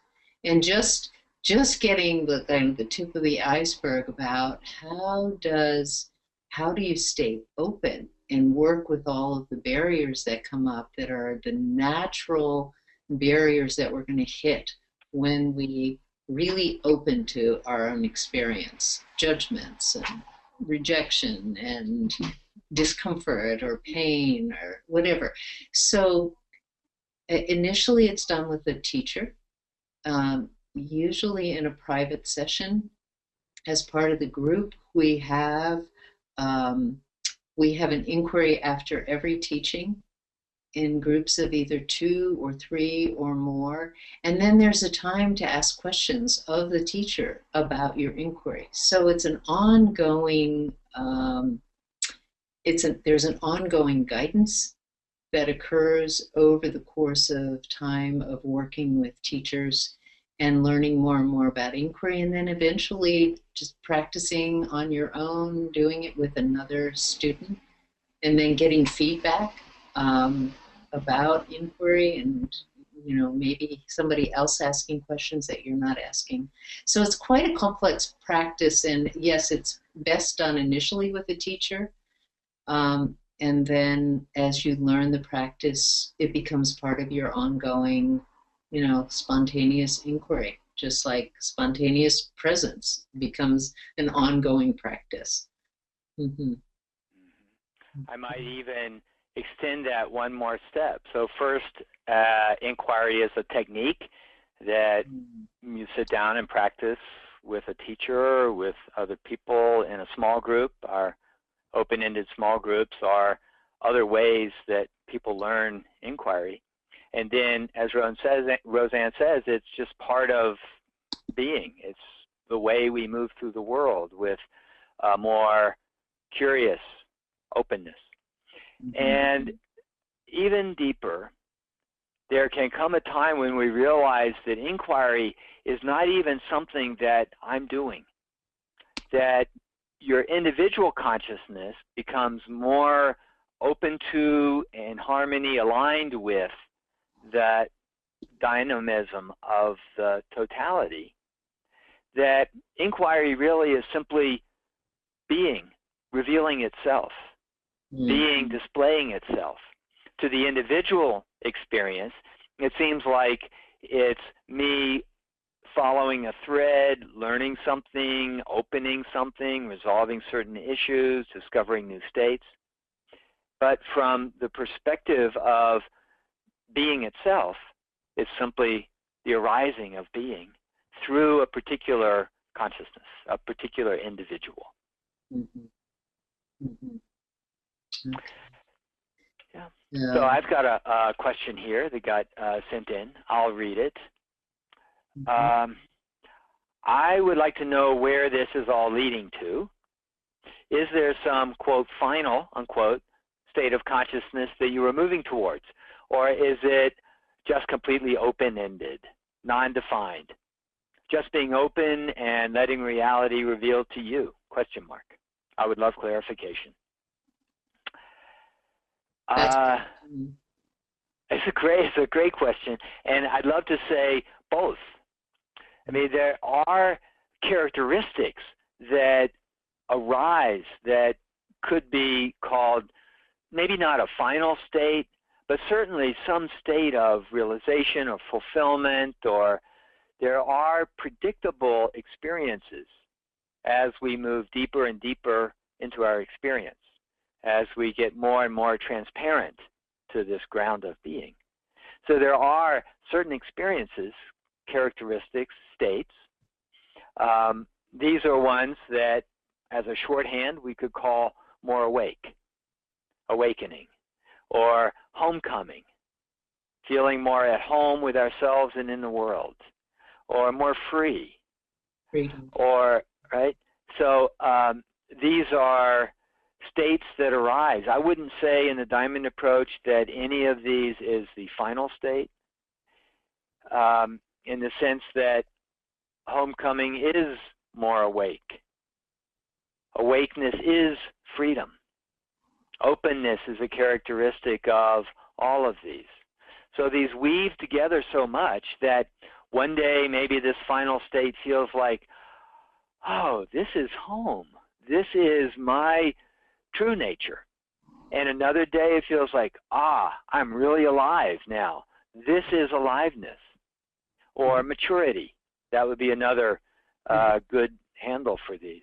B: And just getting the kind of the tip of the iceberg about how do you stay open and work with all of the barriers that come up that are the natural barriers that we're going to hit when we really open to our own experience, judgments and rejection and discomfort or pain or whatever. So initially it's done with a teacher, usually in a private session. As part of the group, we have an inquiry after every teaching in groups of either 2 or 3 or more. And then there's a time to ask questions of the teacher about your inquiry. So it's an ongoing, there's an ongoing guidance that occurs over the course of time of working with teachers and learning more and more about inquiry, and then eventually just practicing on your own, doing it with another student, and then getting feedback about inquiry, and you know, maybe somebody else asking questions that you're not asking. So it's quite a complex practice, and yes, it's best done initially with a teacher, and then as you learn the practice, it becomes part of your ongoing, you know, spontaneous inquiry, just like spontaneous presence becomes an ongoing practice. Mm-hmm.
A: I might even extend that one more step. So first, inquiry is a technique that you sit down and practice with a teacher, with other people in a small group. Our open-ended small groups are other ways that people learn inquiry. And then, as Rosanne says, it's just part of being. It's the way we move through the world with a more curious openness. Mm-hmm. And even deeper, there can come a time when we realize that inquiry is not even something that I'm doing, that your individual consciousness becomes more open to and harmony aligned with that dynamism of the totality, that inquiry really is simply being, revealing itself, being, displaying itself. To the individual experience, it seems like it's me following a thread, learning something, opening something, resolving certain issues, discovering new states. But from the perspective of being itself, it's simply the arising of being through a particular consciousness, a particular individual.
B: Mm-hmm. Mm-hmm.
A: Yeah. So I've got a question here that got sent in. I'll read it. Mm-hmm. I would like to know where this is all leading to. Is there some, quote, final, unquote, state of consciousness that you are moving towards? Or is it just completely open-ended, non-defined, just being open and letting reality reveal to you? Question mark. I would love clarification. It's a great question, and I'd love to say both. I mean, there are characteristics that arise that could be called maybe not a final state, but certainly some state of realization or fulfillment, or there are predictable experiences as we move deeper and deeper into our experience, as we get more and more transparent to this ground of being. So there are certain experiences, characteristics, states. These are ones that, as a shorthand, we could call more awake, awakening, or homecoming, feeling more at home with ourselves and in the world, or more free,
B: Freedom.
A: or, right? So these are states that arise. I wouldn't say in the diamond approach that any of these is the final state, in the sense that homecoming is more awake. Awakeness is freedom. Openness is a characteristic of all of these. So these weave together so much that one day maybe this final state feels like, oh, this is home. This is my true nature. And another day it feels like, I'm really alive now. This is aliveness. Or maturity. That would be another good handle for these.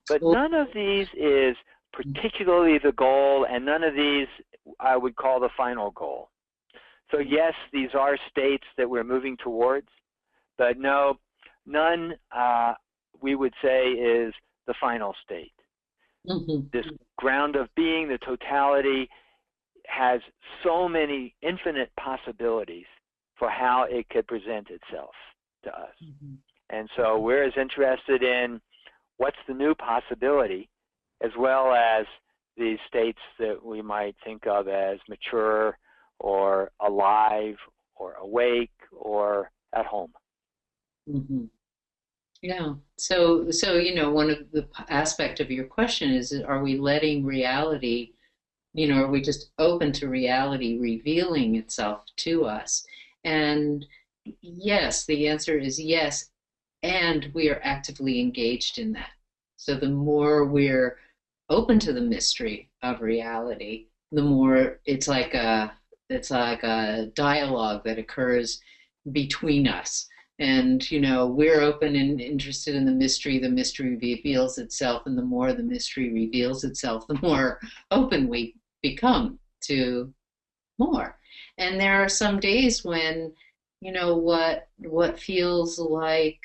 A: But none of these is particularly the goal, and none of these I would call the final goal. So yes, these are states that we're moving towards, but no, none we would say is the final state.
B: Mm-hmm.
A: This ground of being, the totality, has so many infinite possibilities for how it could present itself to us.
B: Mm-hmm.
A: And so we're as interested in what's the new possibility, as well as these states that we might think of as mature or alive or awake or at home.
B: Mm-hmm. Yeah. So you know, one of the aspect of your question is, are we letting reality, you know, are we just open to reality revealing itself to us? And yes, the answer is yes, and we are actively engaged in that. So the more we're open to the mystery of reality, the more it's like a dialogue that occurs between us. And you know, we're open and interested in the mystery reveals itself, and the more the mystery reveals itself, the more open we become to more. And there are some days when, you know, what feels like,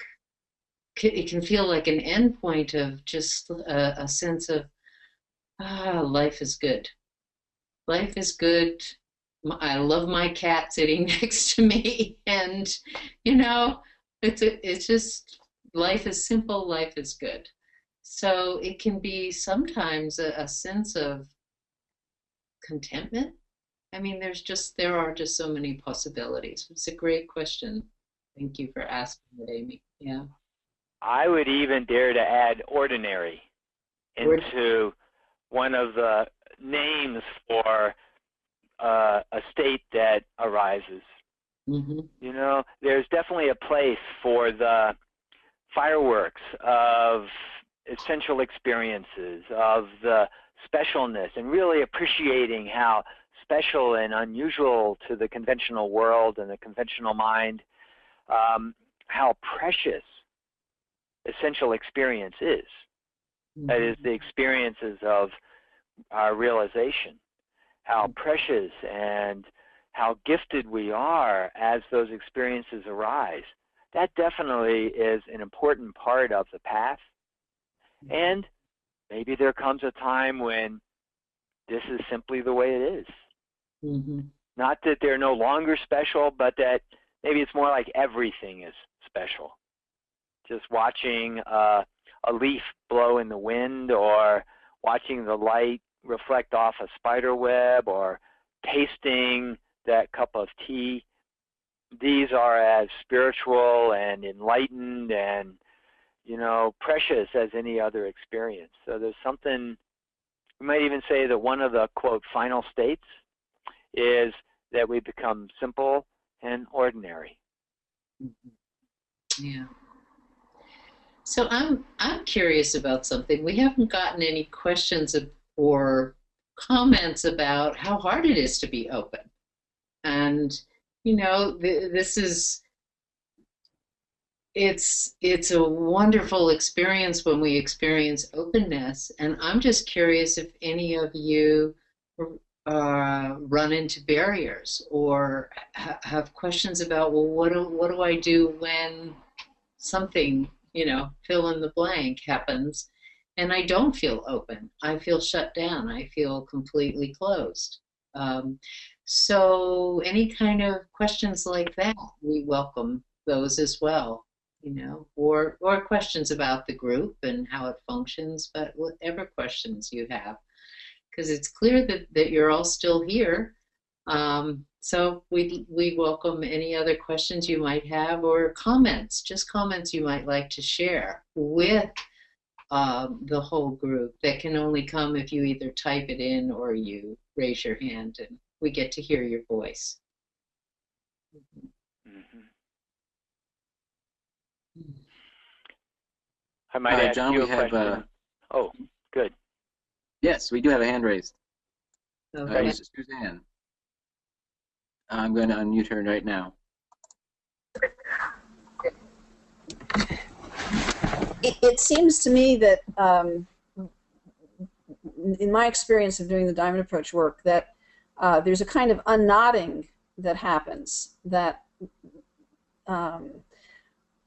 B: it can feel like an end point of just a sense of, life is good. Life is good. I love my cat sitting next to me, and you know, it's just, life is simple, life is good. So it can be sometimes a sense of contentment. I mean, there are just so many possibilities. It's a great question. Thank you for asking it, Amy. Yeah.
A: I would even dare to add ordinary into one of the names for a state that arises.
B: Mm-hmm.
A: You know, there's definitely a place for the fireworks of essential experiences, of the specialness, and really appreciating how special and unusual to the conventional world and the conventional mind, how precious essential experience is. Mm-hmm. That is, the experiences of our realization, how precious and how gifted we are as those experiences arise. That definitely is an important part of the path. And maybe there comes a time when this is simply the way it is. Mm-hmm. Not that they're no longer special, but that maybe it's more like everything is special. Just watching a leaf blow in the wind, or watching the light reflect off a spider web, or tasting that cup of tea. these are as spiritual and enlightened and, you know, precious as any other experience. So there's something, we might even say that one of the, quote, final states is that we become simple and ordinary.
B: Yeah. So I'm curious about something. We haven't gotten any questions or comments about how hard it is to be open. And, you know, this is, it's a wonderful experience when we experience openness. And I'm just curious if any of you run into barriers or have questions about, well, what do I do when something, you know, fill in the blank happens and I don't feel open. I feel shut down. I feel completely closed. So any kind of questions like that, we welcome those as well, you know, or questions about the group and how it functions, but whatever questions you have, because it's clear that you're all still here. So we welcome any other questions you might have or comments, just comments you might like to share with the whole group. That can only come if you either type it in or you raise your hand and we get to hear your voice.
A: Mm-hmm. I might ask
C: John,
A: you
C: we
A: a question. Oh, good.
C: Yes, we do have a hand raised.
B: Okay.
C: This is Suzanne. I'm going to unmute her right now.
D: It seems to me that, in my experience of doing the diamond approach work, that there's a kind of unknotting that happens, that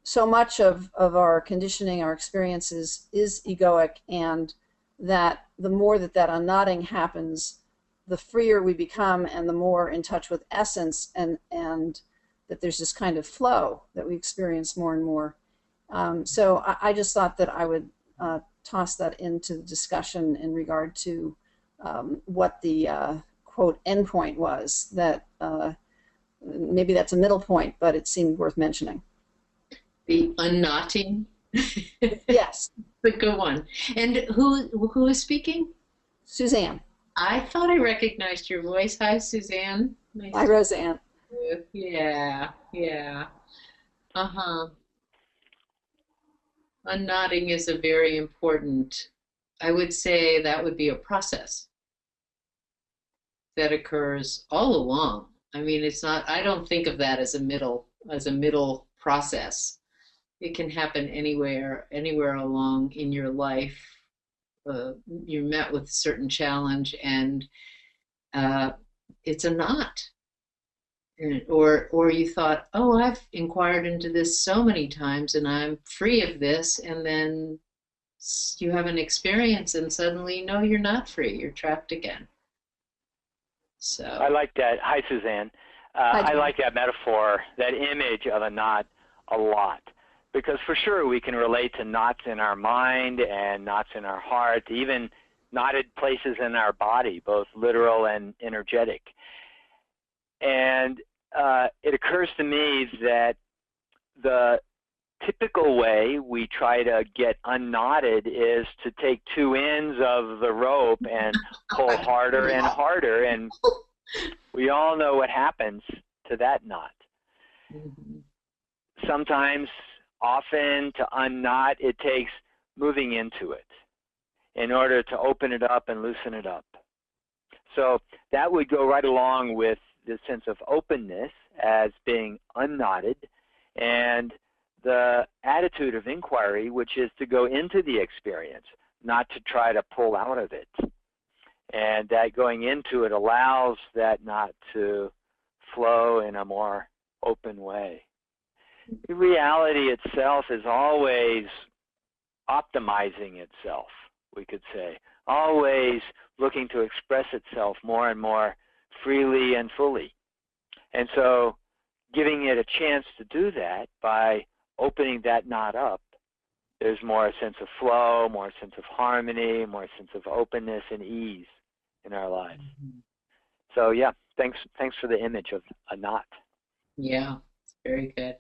D: so much of our conditioning, our experiences, is egoic, and that the more that unknotting happens, the freer we become and the more in touch with essence, and that there's this kind of flow that we experience more and more. So I just thought that I would toss that into the discussion in regard to what the quote endpoint was. That maybe that's a middle point, but it seemed worth mentioning.
B: The unknotting.
D: Yes.
B: A good one. And who is speaking?
D: Suzanne.
B: I thought I recognized your voice. Hi, Suzanne. Nice.
D: Hi, Roseanne.
B: Yeah, yeah. Uh-huh. Unknotting is a very important, I would say that would be a process that occurs all along. I mean, it's not, I don't think of that as a middle process. It can happen anywhere along in your life. You're met with a certain challenge and it's a knot. Or you thought, oh, I've inquired into this so many times and I'm free of this, and then you have an experience and suddenly, no, you're not free. You're trapped again. So
A: I like that. Hi, Suzanne. I like that metaphor, that image of a knot a lot, because for sure we can relate to knots in our mind and knots in our heart, even knotted places in our body, both literal and energetic. And it occurs to me that the typical way we try to get unknotted is to take two ends of the rope and pull harder and harder, and we all know what happens to that knot. Sometimes, often, to unknot, it takes moving into it in order to open it up and loosen it up. So that would go right along with the sense of openness as being unknotted, and the attitude of inquiry, which is to go into the experience, not to try to pull out of it. And that going into it allows that knot to flow in a more open way. The reality itself is always optimizing itself, we could say, always looking to express itself more and more freely and fully. And so giving it a chance to do that by opening that knot up, there's more a sense of flow, more a sense of harmony, more a sense of openness and ease in our lives. So yeah, thanks for the image of a knot.
B: Yeah, Very good.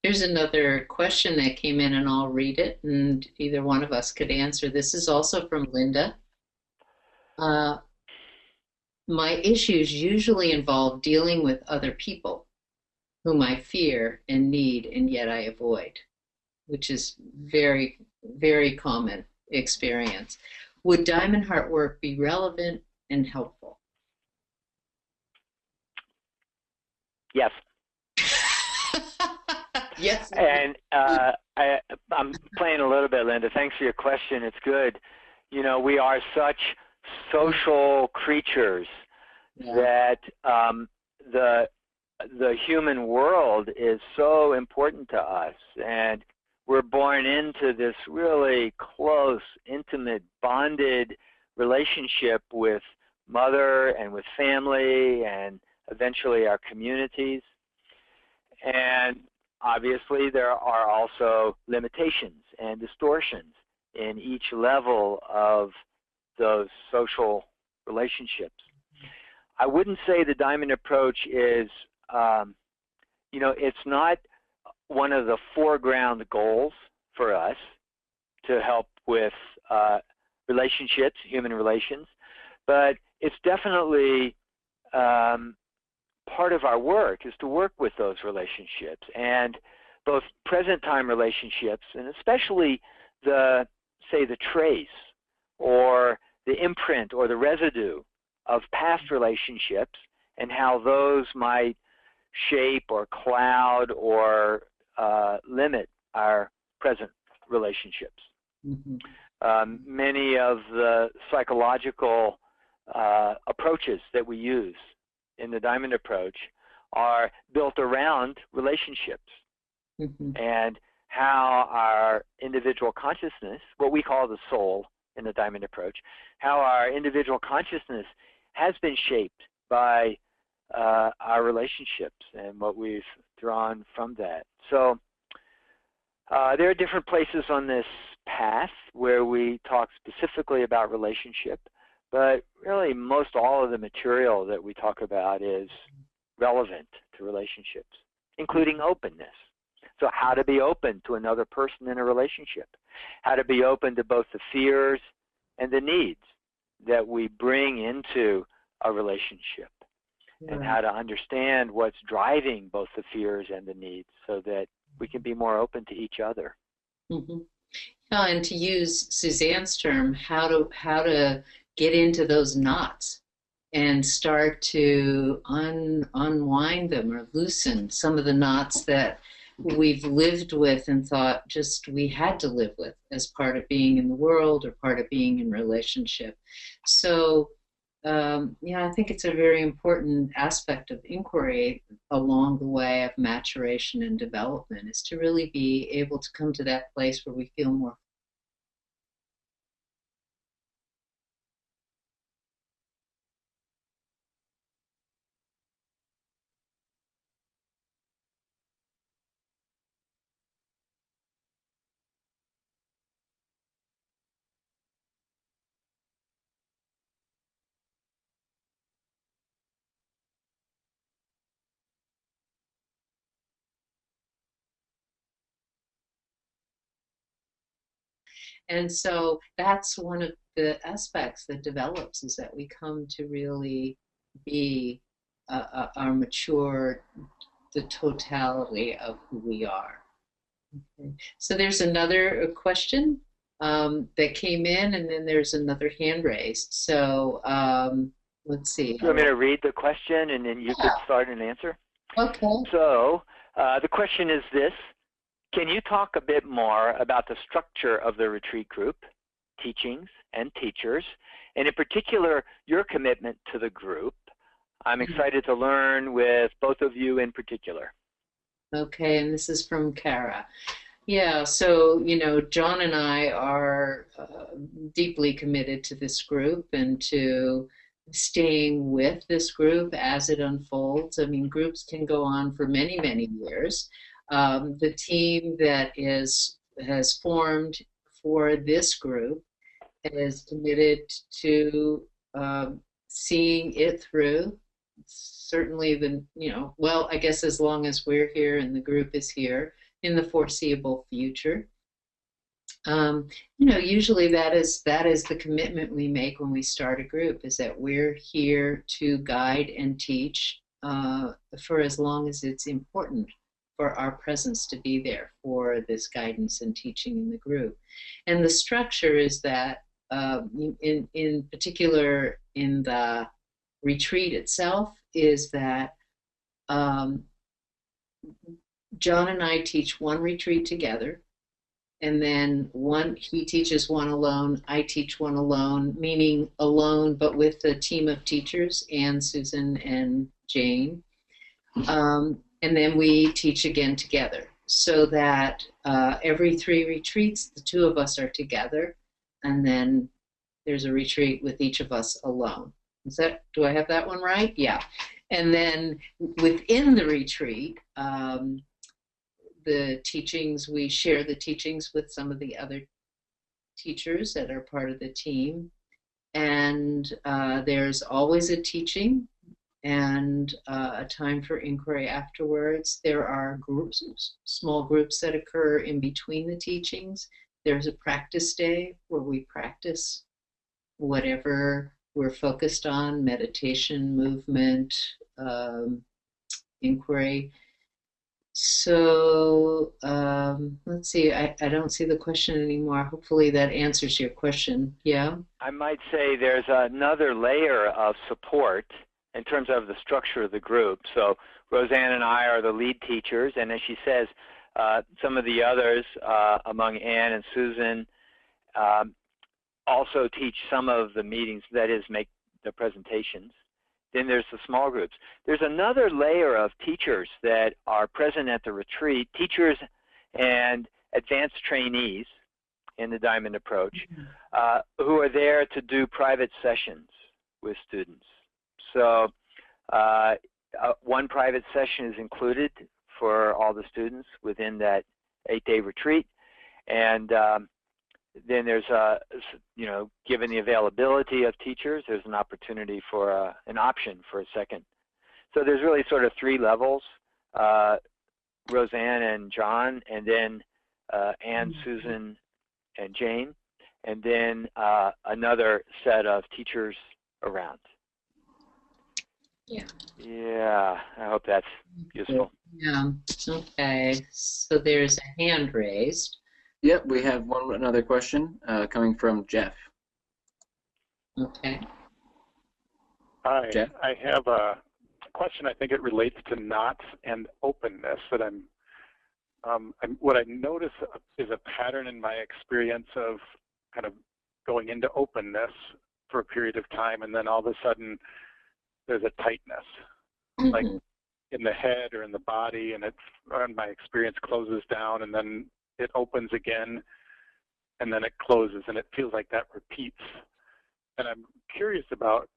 B: Here's another question that came in, and I'll read it, and either one of us could answer. This is also from Linda. My issues usually involve dealing with other people whom I fear and need, and yet I avoid, which is very, very common experience. Would Diamond Heart work be relevant and helpful?
A: Yes.
B: Yes.
A: And I'm playing a little bit, Linda. Thanks for your question. It's good. You know, we are such social creatures that the human world is so important to us, and we're born into this really close, intimate, bonded relationship with mother and with family and eventually our communities. And obviously there are also limitations and distortions in each level of those social relationships. I wouldn't say the Diamond approach is, you know, it's not one of the foreground goals for us to help with relationships, human relations, but it's definitely part of our work is to work with those relationships, and both present time relationships and especially the, say, the trace or the imprint or the residue of past relationships and how those might shape or cloud or limit our present relationships. Many of the psychological approaches that we use in the Diamond approach are built around relationships and how our individual consciousness, what we call the soul in the Diamond approach, how our individual consciousness has been shaped by our relationships and what we've drawn from that. So there are different places on this path where we talk specifically about relationship, but really most all of the material that we talk about is relevant to relationships, including openness. So how to be open to another person in a relationship, how to be open to both the fears and the needs that we bring into a relationship, and how to understand what's driving both the fears and the needs so that we can be more open to each other.
B: And to use Suzanne's term, how to get into those knots and start to unwind them or loosen some of the knots that we've lived with and thought just we had to live with as part of being in the world or part of being in relationship. So yeah, I think it's a very important aspect of inquiry along the way of maturation and development, is to really be able to come to that place where we feel more. And so that's one of the aspects that develops, is that we come to really be our mature, the totality of who we are. Okay. So there's another question that came in, and then there's another hand raised. So let's see.
A: You want me to read the question and then you could start an answer?
B: Okay.
A: So the question is this: can you talk a bit more about the structure of the retreat group, teachings and teachers, and in particular, your commitment to the group? I'm excited to learn with both of you in particular.
B: Okay, and this is from Kara. Yeah, so, you know, John and I are deeply committed to this group and to staying with this group as it unfolds. I mean, groups can go on for many, many years. The team that has formed for this group is committed to seeing it through certainly well, I guess as long as we're here and the group is here in the foreseeable future. Usually that is the commitment we make when we start a group, is that we're here to guide and teach for as long as it's important for our presence to be there for this guidance and teaching in the group. And the structure is that in particular in the retreat itself, is that John and I teach one retreat together, and then he teaches one alone, I teach one alone, meaning alone but with a team of teachers, Anne, Susan, and Jane. And then we teach again together, so that every 3 retreats, the 2 of us are together, and then there's a retreat with each of us alone. Do I have that one right? Yeah. And then within the retreat, the teachings, we share the teachings with some of the other teachers that are part of the team. And there's always a teaching and a time for inquiry afterwards. There are small groups that occur in between the teachings. There's a practice day where we practice whatever we're focused on: meditation, movement, inquiry. So let's see, I don't see the question anymore. Hopefully that answers your question. Yeah? I
A: might say there's another layer of support in terms of the structure of the group. So Rosanne and I are the lead teachers, and as she says, some of the others among Anne and Susan also teach some of the meetings, that is, make the presentations. Then there's the small groups. There's another layer of teachers that are present at the retreat, teachers and advanced trainees in the Diamond Approach, who are there to do private sessions with students. So one private session is included for all the students within that 8-day retreat. And then there's given the availability of teachers, there's an opportunity for an option for a second. So there's really sort of 3 levels: Rosanne and John, and then Anne, Susan, and Jane, and then another set of teachers around.
B: Yeah.
A: Yeah, I hope that's useful.
B: Yeah. Okay. So there's a hand raised.
C: Yep, we have another question coming from Jeff.
B: Okay.
E: Hi,
C: Jeff?
E: I have a question. I think it relates to knots and openness. That what I notice is a pattern in my experience of kind of going into openness for a period of time, and then all of a sudden there's a tightness, like in the head or in the body, and my experience closes down, and then it opens again, and then it closes, and it feels like that repeats. And I'm curious about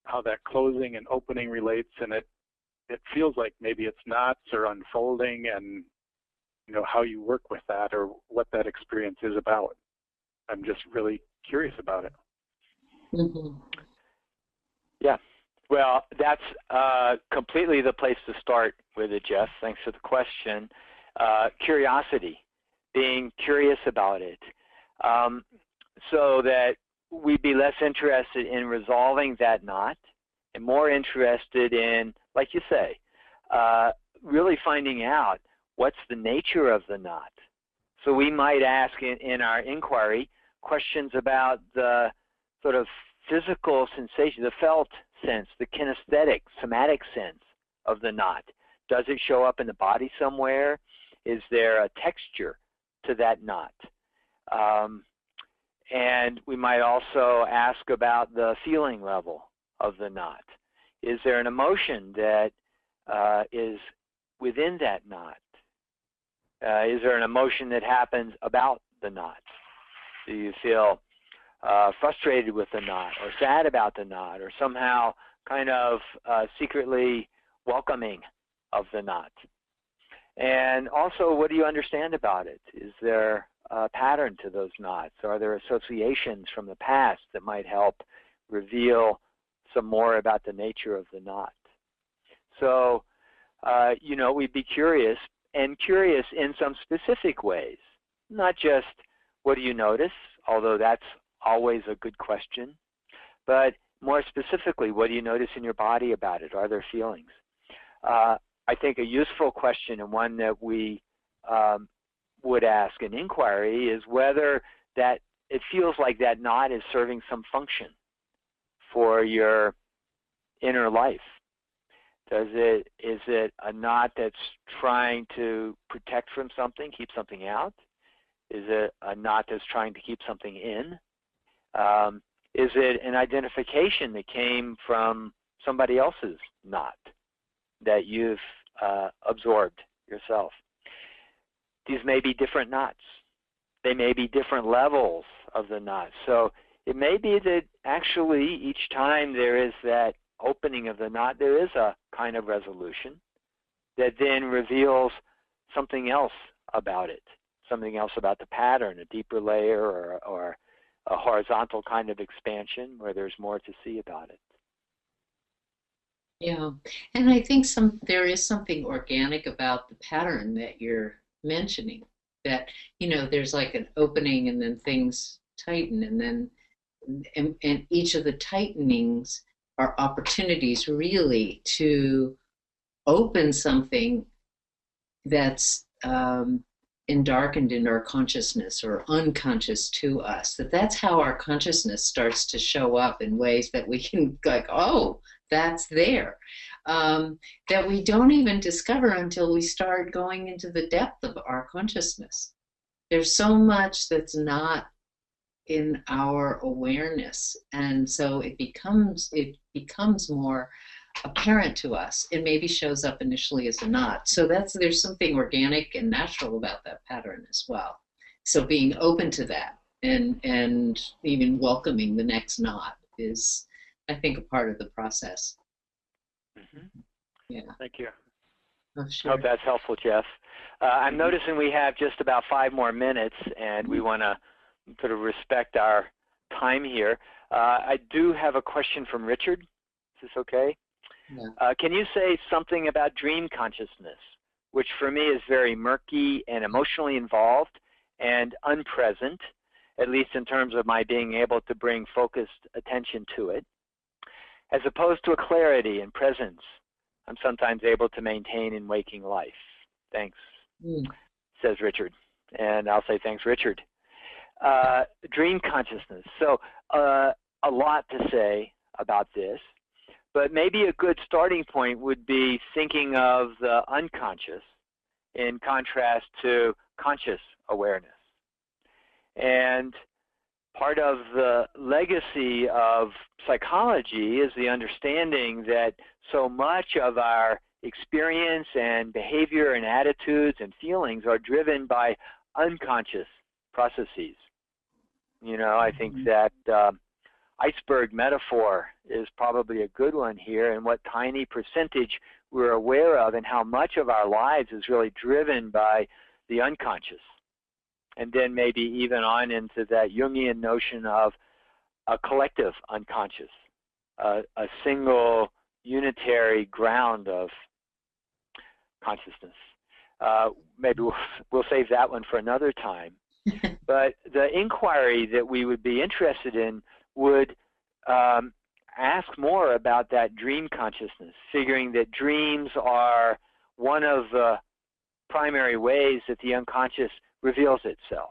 E: how that closing and opening relates, and it feels like maybe it's knots or unfolding, and how you work with that or what that experience is about. I'm just really curious about it.
A: Yeah. Well, that's completely the place to start with it, Jeff. Thanks for the question. Curiosity, being curious about it, so that we'd be less interested in resolving that knot and more interested in, like you say, really finding out what's the nature of the knot. So we might ask in our inquiry questions about the sort of physical sensation, the felt sense, the kinesthetic, somatic sense of the knot. Does it show up in the body somewhere? Is there a texture to that knot? And we might also ask about the feeling level of the knot. Is there an emotion that is within that knot? Is there an emotion that happens about the knot? Do you feel frustrated with the knot, or sad about the knot, or somehow kind of secretly welcoming of the knot? And also, what do you understand about it? Is there a pattern to those knots? Are there associations from the past that might help reveal some more about the nature of the knot? So, you know, we'd be curious, and curious in some specific ways, not just what do you notice, although that's always a good question, but more specifically, what do you notice in your body about it? Are there feelings? I think a useful question, and one that we would ask an inquiry, is whether that it feels like that knot is serving some function for your inner life. Is it a knot that's trying to protect from something, keep something out? Is it a knot that's trying to keep something in? Is it an identification that came from somebody else's knot that you've absorbed yourself? These may be different knots. They may be different levels of the knot. So it may be that actually each time there is that opening of the knot, there is a kind of resolution that then reveals something else about it, something else about the pattern, a deeper layer or a horizontal kind of expansion where there's more to see about it.
B: Yeah, and I think there is something organic about the pattern that you're mentioning, that, you know, there's like an opening and then things tighten, and then and each of the tightenings are opportunities really to open something that's darkened in our consciousness or unconscious to us. That's how our consciousness starts to show up in ways that we can like, oh, that's there, that we don't even discover until we start going into the depth of our consciousness. There's so much that's not in our awareness, and so it becomes more apparent to us. It maybe shows up initially as a knot. So there's something organic and natural about that pattern as well. So being open to that and even welcoming the next knot is, I think, a part of the process.
A: Mm-hmm.
B: Yeah.
E: Thank you.
B: Oh, sure.
A: Hope that's helpful, Jeff. I'm noticing we have just about 5 more minutes, and we want to sort of respect our time here. I do have a question from Richard. Is this okay?
B: Yeah.
A: Can you say something about dream consciousness, which for me is very murky and emotionally involved and unpresent, at least in terms of my being able to bring focused attention to it, as opposed to a clarity and presence I'm sometimes able to maintain in waking life? Thanks, says Richard. And I'll say thanks, Richard. Dream consciousness. So a lot to say about this, but maybe a good starting point would be thinking of the unconscious in contrast to conscious awareness. And part of the legacy of psychology is the understanding that so much of our experience and behavior and attitudes and feelings are driven by unconscious processes. You know, I think that iceberg metaphor is probably a good one here, and what tiny percentage we're aware of, and how much of our lives is really driven by the unconscious. And then maybe even on into that Jungian notion of a collective unconscious, a single unitary ground of consciousness. Maybe we'll save that one for another time. But the inquiry that we would be interested in would ask more about that dream consciousness, figuring that dreams are one of the primary ways that the unconscious reveals itself.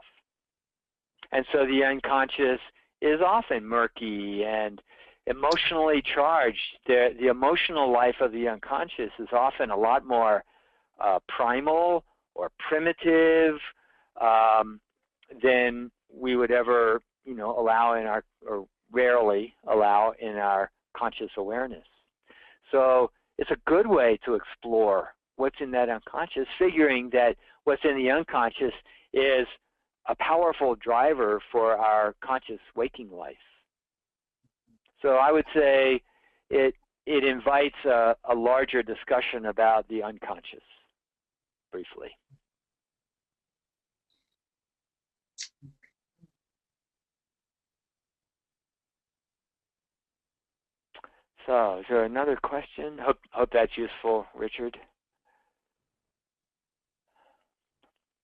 A: And so the unconscious is often murky and emotionally charged. The emotional life of the unconscious is often a lot more primal or primitive than we would ever, you know, allow in our, or rarely allow in our conscious awareness. So it's a good way to explore what's in that unconscious, figuring that what's in the unconscious is a powerful driver for our conscious waking life. So I would say it invites a larger discussion about the unconscious, briefly. So, is there another question? Hope that's useful, Richard.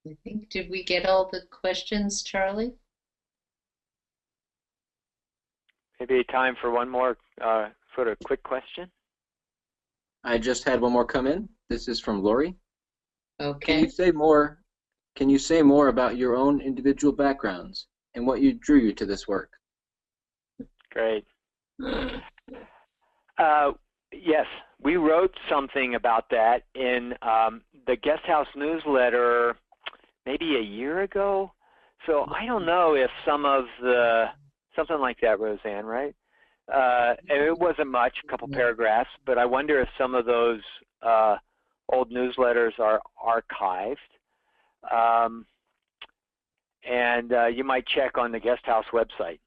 B: I think, did we get all the questions, Charlie?
A: Maybe time for one more sort of quick question.
C: I just had one more come in. This is from Lori.
B: Okay.
C: Can you say more about your own individual backgrounds and what drew you to this work?
A: Great. Yes, we wrote something about that in the Guest House newsletter maybe a year ago. So I don't know if some of the, something like that, Roseanne, right? It wasn't much, a couple paragraphs, but I wonder if some of those old newsletters are archived. And you might check on the Guest House website.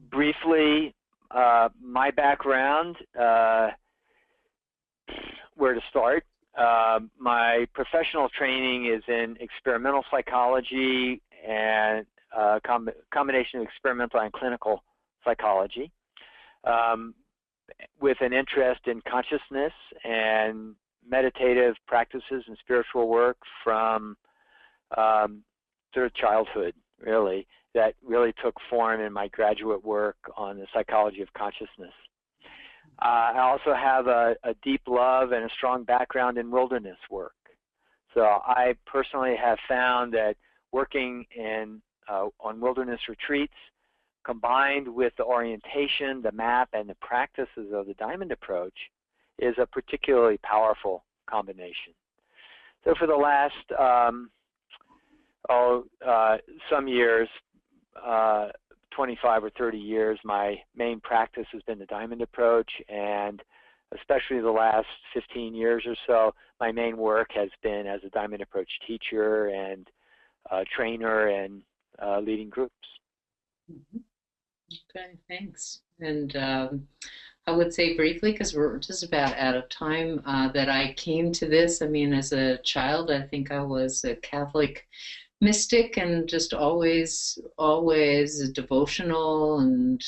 A: Briefly, my background, where to start. My professional training is in experimental psychology and combination of experimental and clinical psychology, with an interest in consciousness and meditative practices and spiritual work from sort of childhood, really, that really took form in my graduate work on the psychology of consciousness. I also have a deep love and a strong background in wilderness work. So I personally have found that working on wilderness retreats combined with the orientation, the map, and the practices of the Diamond Approach is a particularly powerful combination. So for the last some years, 25 or 30 years, my main practice has been the Diamond Approach, and especially the last 15 years or so, my main work has been as a Diamond Approach teacher and trainer and leading groups.
B: Okay, thanks. And I would say briefly, because we're just about out of time, that I came to this, I mean, as a child, I think I was a Catholic mystic and just always devotional and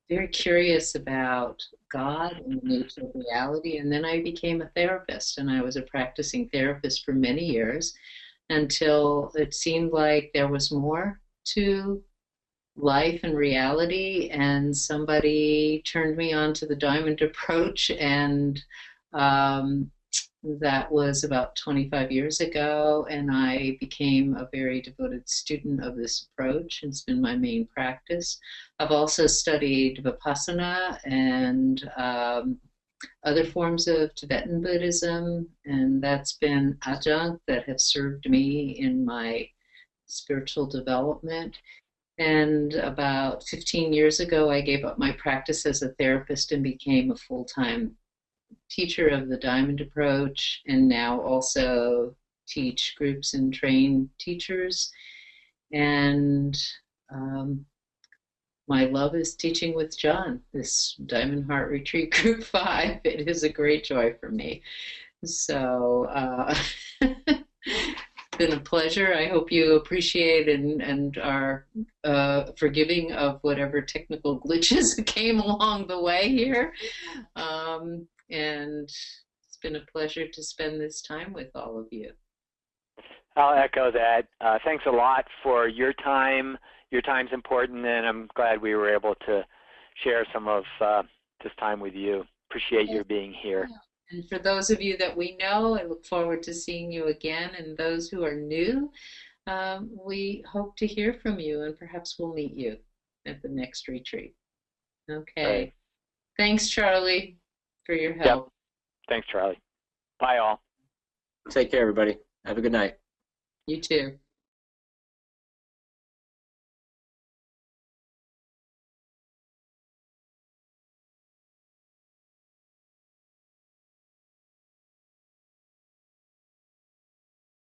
B: very curious about God and the nature of reality. And then I became a therapist, and I was a practicing therapist for many years until it seemed like there was more to life and reality, and somebody turned me on to the Diamond Approach, and that was about 25 years ago, and I became a very devoted student of this approach. It's been my main practice. I've also studied Vipassana and other forms of Tibetan Buddhism, and that's been adjunct that have served me in my spiritual development. And about 15 years ago, I gave up my practice as a therapist and became a full-time teacher of the Diamond Approach, and now also teach groups and train teachers. And my love is teaching with John, this Diamond Heart Retreat Group 5. It is a great joy for me. So it's been a pleasure. I hope you appreciate and are forgiving of whatever technical glitches came along the way here. And it's been a pleasure to spend this time with all of you.
A: I'll echo that. Thanks a lot for your time. Your time's important, and I'm glad we were able to share some of this time with you. Appreciate your being here.
B: And for those of you that we know, I look forward to seeing you again. And those who are new, we hope to hear from you, and perhaps we'll meet you at the next retreat. Okay.
A: Right.
B: Thanks, Charlie, for your help.
A: Yep. Thanks, Charlie. Bye, all.
C: Take care, everybody. Have a good night.
B: You too.